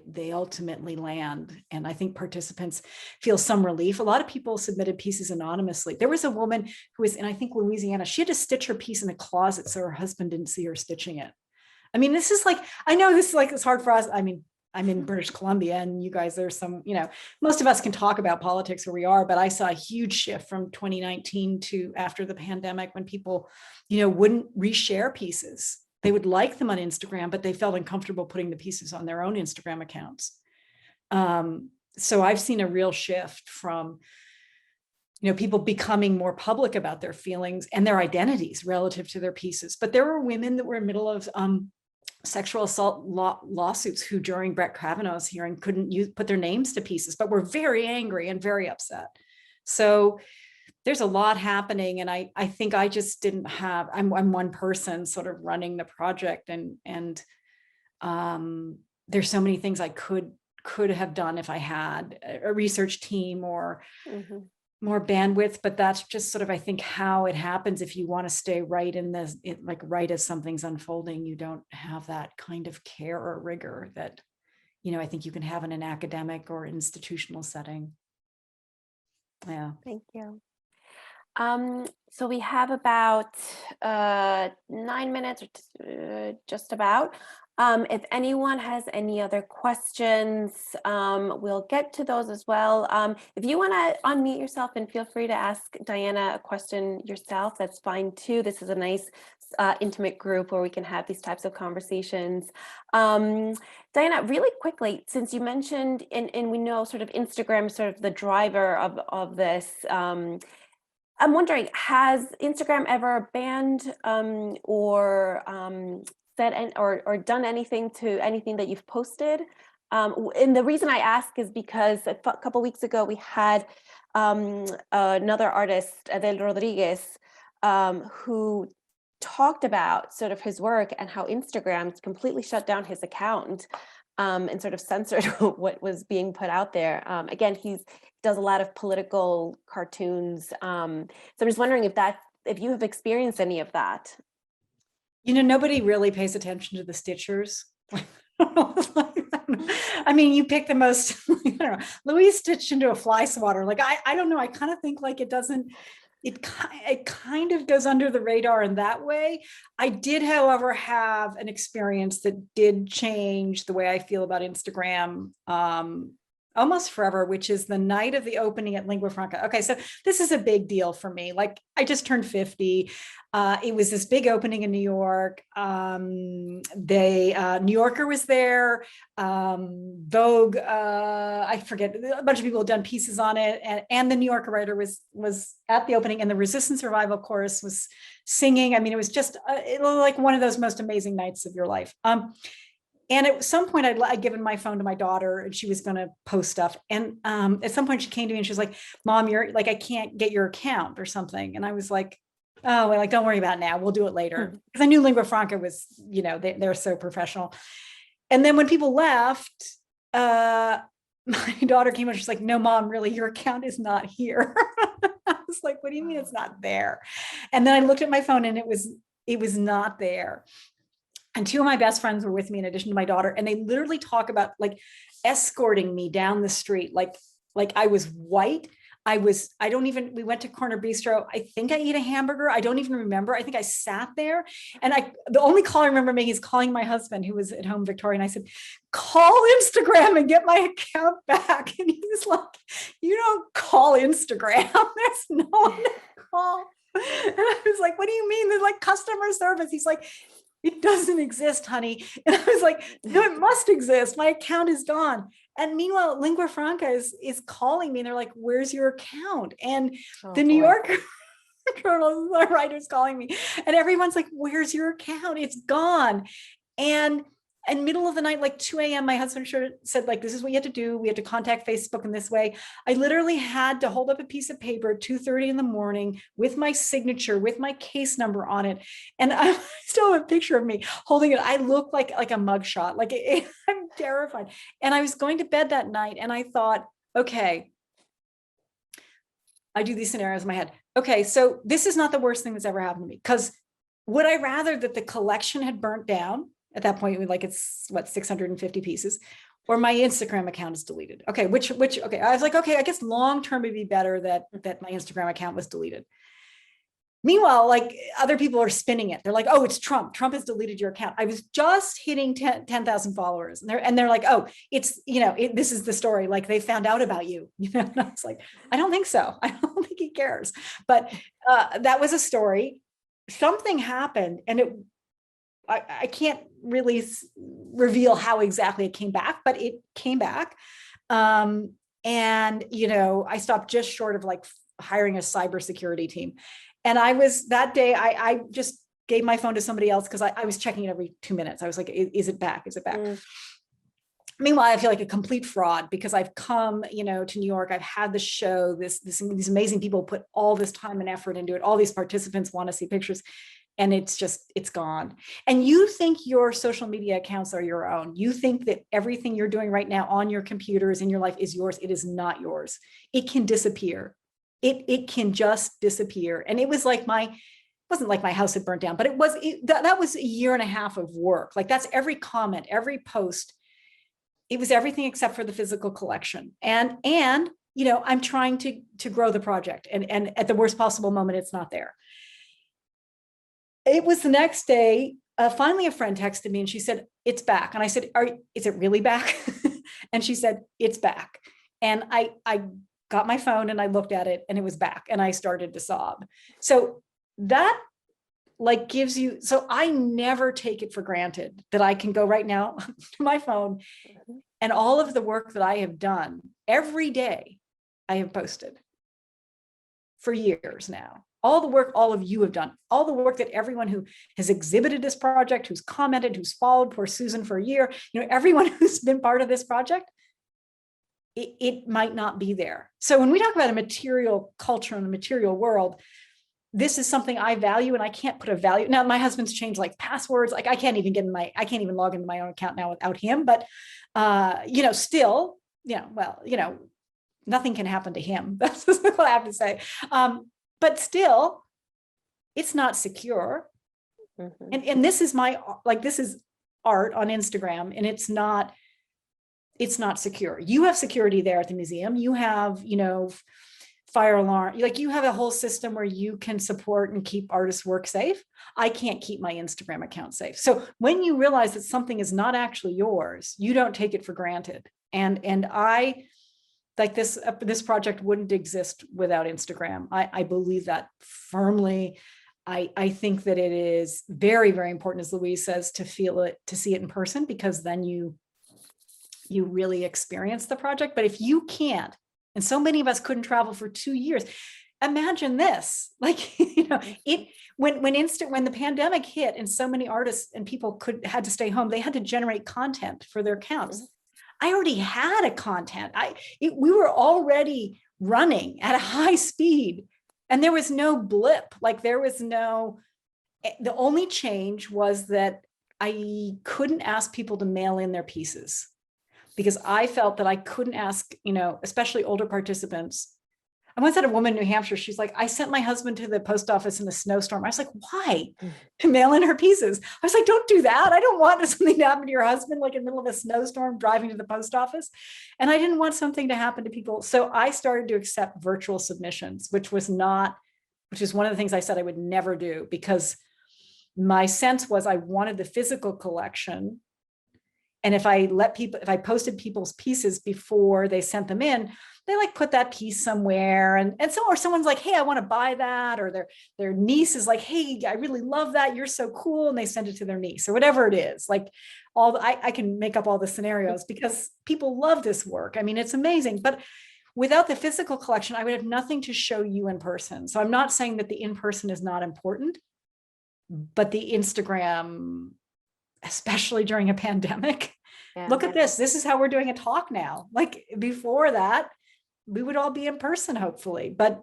they ultimately land. And I think participants feel some relief. A lot of people submitted pieces anonymously. There was a woman who was in, I think, Louisiana. She had to stitch her piece in a closet so her husband didn't see her stitching it. I mean, this is like, I know this is like, it's hard for us. I mean, I'm in British Columbia, and you guys, there's some, most of us can talk about politics where we are, but I saw a huge shift from 2019 to after the pandemic, when people, wouldn't reshare pieces. They would like them on Instagram, but they felt uncomfortable putting the pieces on their own Instagram accounts. So I've seen a real shift from, people becoming more public about their feelings and their identities relative to their pieces. But there were women that were in the middle of sexual assault lawsuits who, during Brett Kavanaugh's hearing, couldn't put their names to pieces, but were very angry and very upset. So there's a lot happening. And I think I just didn't have, I'm one person sort of running the project, and there's so many things I could have done if I had a research team or more bandwidth, but that's just sort of, I think, how it happens. If you want to stay right in this, like right as something's unfolding, you don't have that kind of care or rigor that, I think you can have in an academic or institutional setting. Yeah. Thank you. So we have about 9 minutes, or just about. If anyone has any other questions, we'll get to those as well. If you want to unmute yourself and feel free to ask Diana a question yourself, that's fine too. This is a nice intimate group where we can have these types of conversations. Diana, really quickly, since you mentioned, and we know sort of Instagram, sort of the driver of this, I'm wondering, has Instagram ever banned or said or done anything to anything that you've posted? And the reason I ask is because a couple weeks ago we had another artist, Adel Rodriguez, who talked about sort of his work and how Instagram completely shut down his account and sort of censored what was being put out there. Again, he does a lot of political cartoons. So I'm just wondering if you have experienced any of that. Nobody really pays attention to the stitchers. I mean, you pick the most, I don't know, Louise stitched into a fly swatter. Like, I don't know. I kind of think like it kind of goes under the radar in that way. I did, however, have an experience that did change the way I feel about Instagram almost forever, which is the night of the opening at Lingua Franca. Okay, so this is a big deal for me. Like, I just turned 50. It was this big opening in New York. New Yorker was there. Vogue, I forget, a bunch of people had done pieces on it, and the New Yorker writer was at the opening, and the Resistance Revival chorus was singing. I mean, it was just it was like one of those most amazing nights of your life. And at some point, I'd given my phone to my daughter, and she was going to post stuff. And at some point, she came to me and she was like, "Mom, you're like, I can't get your account or something." And I was like, "Oh, well, like, don't worry about it now. We'll do it later." Because I knew Lingua Franca was, they're so professional. And then when people left, my daughter came and she's like, "No, Mom, really, your account is not here." I was like, "What do you mean it's not there?" And then I looked at my phone, and it was not there. And two of my best friends were with me in addition to my daughter. And they literally talk about like escorting me down the street. Like I was white. We went to Corner Bistro. I think I ate a hamburger. I don't even remember. I think I sat there, and the only call I remember making is calling my husband, who was at home, Victoria. And I said, "Call Instagram and get my account back." And he's like, "You don't call Instagram. There's no one to call." And I was like, "What do you mean? There's like customer service." He's like, "It doesn't exist, honey." And I was like, "No, it must exist. My account is gone." And meanwhile, Lingua Franca is calling me, and they're like, "Where's your account?" And the New Yorker writer's calling me, and everyone's like, "Where's your account? It's gone." And in middle of the night, like 2 a.m., my husband said, like, this is what you have to do. We have to contact Facebook in this way. I literally had to hold up a piece of paper at 2:30 in the morning with my signature, with my case number on it. And I still have a picture of me holding it. I look like a mugshot, like I'm terrified. And I was going to bed that night and I thought, okay, I do these scenarios in my head. Okay, so this is not the worst thing that's ever happened to me, because would I rather that the collection had burnt down at that point, like it's what, 650 pieces, or my Instagram account is deleted? Okay, which, okay, I was like, okay, I guess long-term it'd be better that my Instagram account was deleted. Meanwhile, like other people are spinning it. They're like, oh, it's Trump. Trump has deleted your account. I was just hitting 10,000 followers. And they're like, oh, it's, this is the story. Like they found out about you. And I was like, I don't think so. I don't think he cares. But that was a story. Something happened and I can't really reveal how exactly it came back, but it came back. And, I stopped just short of like hiring a cybersecurity team. And that day, I just gave my phone to somebody else because I was checking it every 2 minutes. I was like, is it back? Is it back? Meanwhile, I feel like a complete fraud because I've come, to New York. I've had the show. These amazing people put all this time and effort into it. All these participants want to see pictures. And it's gone. And you think your social media accounts are your own. You think that everything you're doing right now on your computers in your life is yours. It is not yours. It can disappear. It can just disappear. And it was like wasn't like my house had burnt down, but that was a year and a half of work. Like that's every comment, every post. It was everything except for the physical collection. And I'm trying to grow the project. And at the worst possible moment, it's not there. It was the next day, finally a friend texted me and she said, it's back. And I said, is it really back? And she said, it's back. And I got my phone and I looked at it and it was back and I started to sob. So that like gives you, so I never take it for granted that I can go right now to my phone and all of the work that I have done every day I have posted for years now. All the work all of you have done, all the work that everyone who has exhibited this project, who's commented, who's followed poor Susan for a year, everyone who's been part of this project, it might not be there. So when we talk about a material culture and a material world, this is something I value and I can't put a value. Now my husband's changed like passwords. Like I can't even log into my own account now without him, but still, nothing can happen to him. That's what I have to say. But still, it's not secure. Mm-hmm. And this is this is art on Instagram and it's not secure. You have security there at the museum. You have, fire alarm, like you have a whole system where you can support and keep artists' work safe. I can't keep my Instagram account safe. So when you realize that something is not actually yours, you don't take it for granted. And I, like this project wouldn't exist without Instagram. I believe that firmly. I think that it is very, very important, as Louise says, to feel it, to see it in person, because then you really experience the project. But if you can't, and so many of us couldn't travel for 2 years, imagine this, like, when the pandemic hit and so many artists and people had to stay home, they had to generate content for their accounts. I already had a content. We were already running at a high speed and there was no blip. Like the only change was that I couldn't ask people to mail in their pieces because I felt that I couldn't ask, especially older participants. I once had a woman in New Hampshire. She's like, I sent my husband to the post office in a snowstorm. I was like, why? To mail in her pieces. I was like, don't do that. I don't want something to happen to your husband, like in the middle of a snowstorm driving to the post office. And I didn't want something to happen to people. So I started to accept virtual submissions, which is one of the things I said I would never do, because my sense was I wanted the physical collection. And if I posted people's pieces before they sent them in, they like put that piece somewhere. Or someone's like, hey, I want to buy that. Or their niece is like, hey, I really love that. You're so cool. And they send it to their niece or whatever it is. Like I can make up all the scenarios because people love this work. I mean, it's amazing. But without the physical collection, I would have nothing to show you in person. So I'm not saying that the in-person is not important, but the Instagram especially during a pandemic. Yeah. Look at this. This is how we're doing a talk now. Like before that, we would all be in person, hopefully. But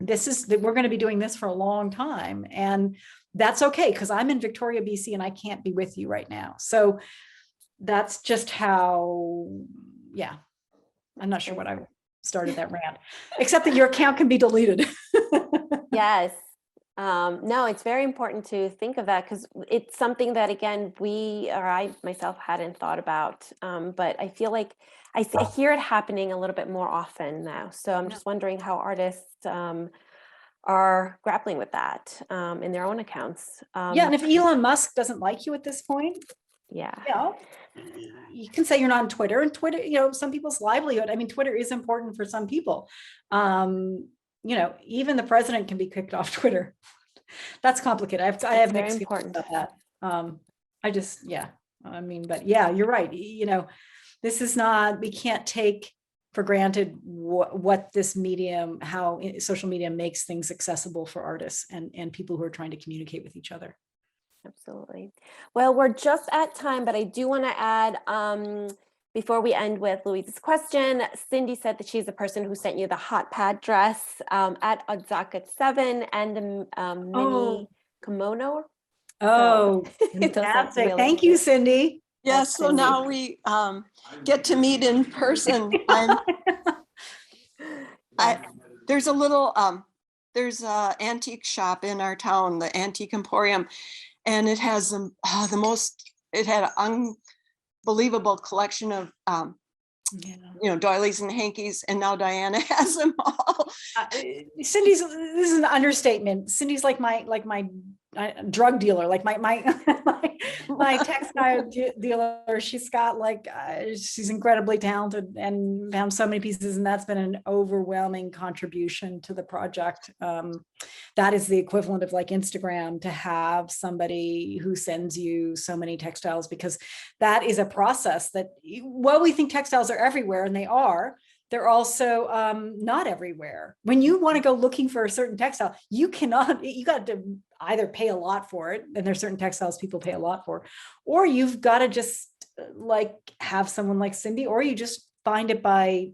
we're going to be doing this for a long time. And that's okay, because I'm in Victoria, BC, and I can't be with you right now. So that's just how, yeah. I'm not sure what I started that rant, except that your account can be deleted. Yes. No, it's very important to think of that, because it's something that, again, I myself hadn't thought about. But I feel like I hear it happening a little bit more often now. So I'm just wondering how artists are grappling with that in their own accounts. Yeah, and if Elon Musk doesn't like you at this point, Yeah. you know, you can say you're not on Twitter, and Twitter, you know, some people's livelihood. I mean, Twitter is important for some people. You know, even the president can be kicked off Twitter. That's complicated. I have mixed feelings about that. I mean, but yeah, you're right. You know, this is not, we can't take for granted what this medium, how social media makes things accessible for artists and people who are trying to communicate with each other. Absolutely. Well, we're just at time, but I do want to add, before we end with Louise's question, Cindy said that she's the person who sent you the hot pad dress at Odzaka 7 and the mini kimono. Oh, It does look fantastic. really Thank you, cute. Cindy. Yeah, That's so Cindy. now we get to meet in person. There's a little, there's an antique shop in our town, the Antique Emporium, and it has it had an unbelievable collection of, you know, doilies and hankies, and now Diana has them all. Cindy's, this is an understatement. Cindy's like my drug dealer, like my textile dealer. She's got she's incredibly talented and found so many pieces, and that's been an overwhelming contribution to the project. That is the equivalent of like Instagram, to have somebody who sends you so many textiles, because that is a process that, well, we think textiles are everywhere, and they are. They're also not everywhere. When you want to go looking for a certain textile, you got to either pay a lot for it, and there's certain textiles people pay a lot for, or you've got to just like have someone like Cindy, or you just find it by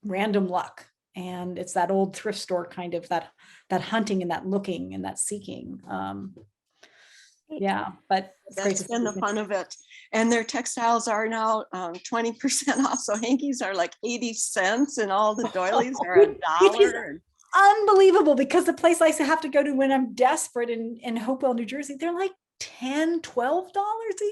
random luck. And it's that old thrift store kind of that hunting and that looking and that seeking. Yeah, but That's been the fun of it. And their textiles are now 20% off. So hankies are like 80 cents and all the doilies are $1. Unbelievable, because the place I have to go to when I'm desperate in Hopewell, New Jersey, they're like $10, $12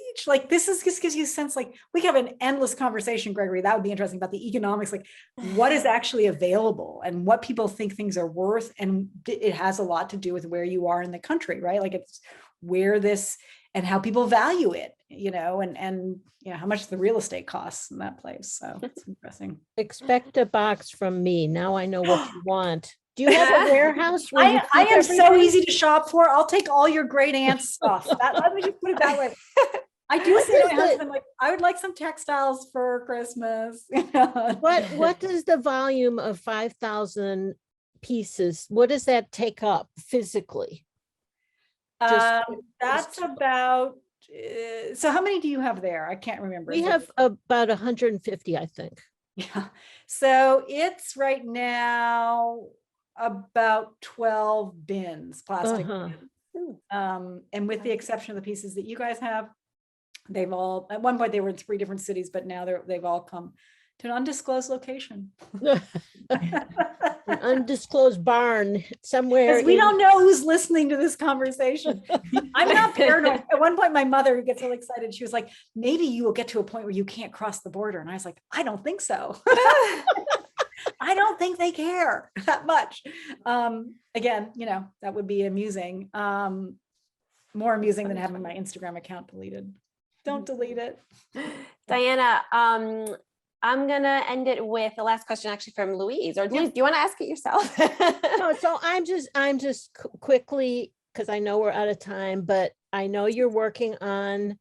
each. Like, this just gives you a sense, like, we could have an endless conversation, Gregory. That would be interesting, about the economics, like what is actually available and what people think things are worth. And it has a lot to do with where you are in the country, right? Like, it's where this and how people value it, you know, and you know, how much the real estate costs in that place. So it's interesting. Expect a box from me. Now I know what you want. Do you have a warehouse where you I keep am so everything? easy to shop for. I'll take all your great aunt's stuff. Let me just put it that way. I do say to my husband, like, I would like some textiles for Christmas. What does the volume of 5,000 pieces, what does that take up physically? That's about, so how many do you have there? I can't remember. We have about 150, I think. Yeah. So it's right now about 12 bins, plastic bins. And with the exception of the pieces that you guys have, they've all, at one point they were in 3 different cities, but now they've all come to an undisclosed location. An undisclosed barn somewhere. Because we don't know who's listening to this conversation. I'm not paranoid. At one point, my mother, who gets so excited, she was like, maybe you will get to a point where you can't cross the border. And I was like, I don't think so. I don't think they care that much. Again, you know, that would be amusing. More amusing than having my Instagram account deleted. Don't delete it. Diana, I'm gonna end it with the last question, actually, from Louise. Or Louise, do you want to ask it yourself? No, so I'm just quickly, because I know we're out of time, but I know you're working on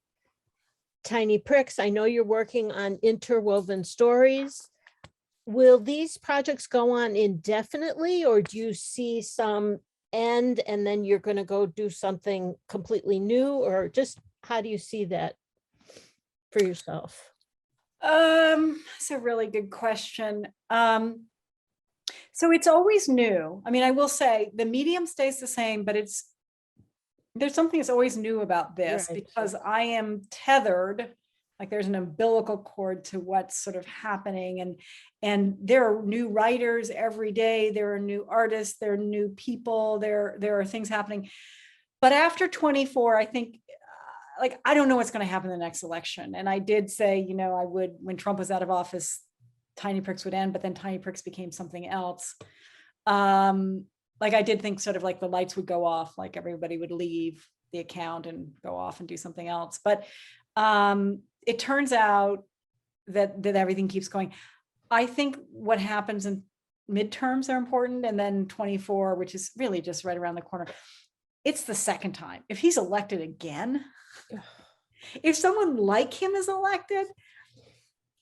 Tiny Pricks. I know you're working on Interwoven Stories. Will these projects go on indefinitely, or do you see some end and then you're going to go do something completely new, or just how do you see that for yourself? It's a really good question. So it's always new. I mean, I will say the medium stays the same, but there's something that's always new about this Right. because I am tethered, like there's an umbilical cord to what's sort of happening, and there are new writers every day, there are new artists, there are new people, there are things happening. But after 24, I think like I don't know what's going to happen in the next election. And I did say, you know, I would, when Trump was out of office, Tiny Pricks would end, but then Tiny Pricks became something else. Like I did think sort of like the lights would go off, like everybody would leave the account and go off and do something else. But it turns out that everything keeps going. I think what happens in midterms are important, and then 24, which is really just right around the corner. It's the second time. If he's elected again, if someone like him is elected,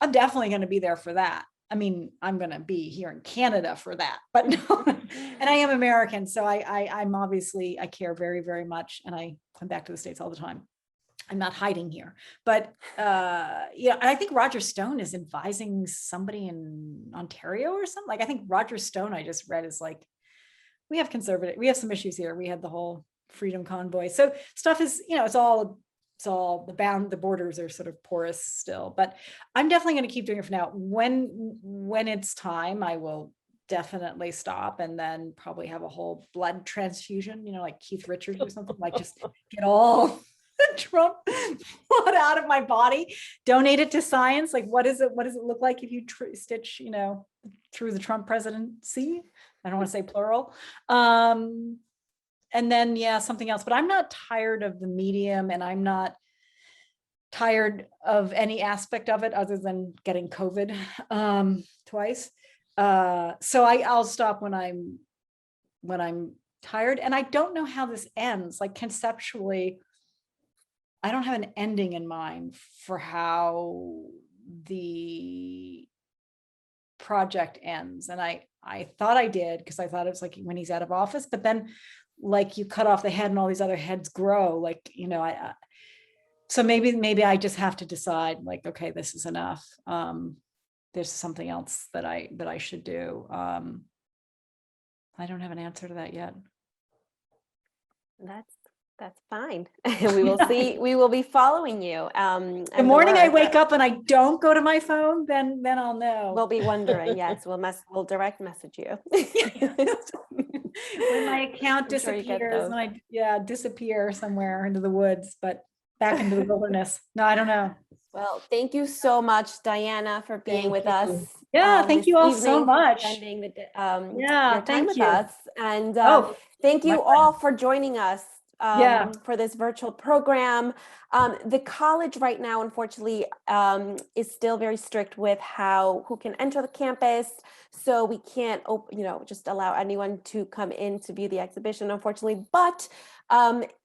I'm definitely going to be there for that. I mean, I'm going to be here in Canada for that, but no, and I am American. So I'm obviously, I care very, very much. And I come back to the States all the time. I'm not hiding here, but yeah, and I think Roger Stone is advising somebody in Ontario or something. Like, I think Roger Stone, I just read, is like, we have some issues here. We had the whole freedom convoy. So stuff is, you know, it's all the borders are sort of porous still, but I'm definitely going to keep doing it for now. When it's time, I will definitely stop and then probably have a whole blood transfusion, you know, like Keith Richards or something, like just get all Trump blood out of my body, donate it to science. Like, what does it look like if you stitch, you know, through the Trump presidency? I don't want to say plural. And then, yeah, something else, but I'm not tired of the medium, and I'm not tired of any aspect of it other than getting COVID twice. So I'll stop when I'm tired, and I don't know how this ends. Like, conceptually, I don't have an ending in mind for how the project ends. And I thought I did, because I thought it was like when he's out of office, but then like you cut off the head and all these other heads grow, like, you know, so maybe I just have to decide, like, okay, this is enough. There's something else that I should do. I don't have an answer to that yet. That's fine. We will see. We will be following you. The morning I wake up and I don't go to my phone, then I'll know. We'll be wondering. Yes, we'll direct message you. When my account I'm sure you get disappears, those. and I disappear somewhere into the woods, but back into the wilderness. No, I don't know. Well, thank you so much, Diana, for being Thank with you. us. Yeah, thank this you all so evening, for much. spending the, Yeah, your time thank with you. us. And thank my you all for joining us Yeah. for this virtual program. The college right now, unfortunately, is still very strict with who can enter the campus. So we can't, just allow anyone to come in to view the exhibition, unfortunately. But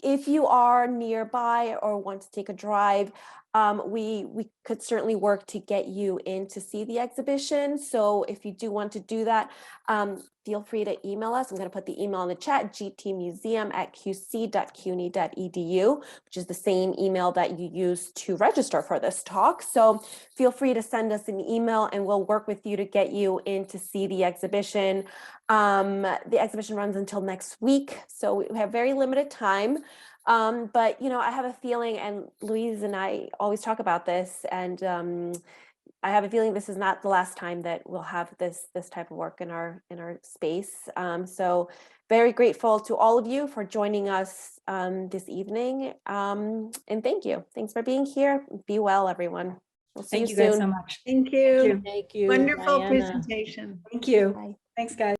if you are nearby or want to take a drive, we could certainly work to get you in to see the exhibition. So if you do want to do that, feel free to email us. I'm going to put the email in the chat, gtmuseum@qc.cuny.edu, which is the same email that you used to register for this talk. So feel free to send us an email and we'll work with you to get you in to see the exhibition. The exhibition runs until next week, so we have very limited time. But I have a feeling, and Louise and I always talk about this, and I have a feeling this is not the last time that we'll have this type of work in our space. So very grateful to all of you for joining us this evening. And thank you. Thanks for being here. Be well, everyone. We'll see Thank you you guys soon. so much. Thank you. Thank you, Wonderful Diana. presentation. Thank you. Bye. Thanks, guys.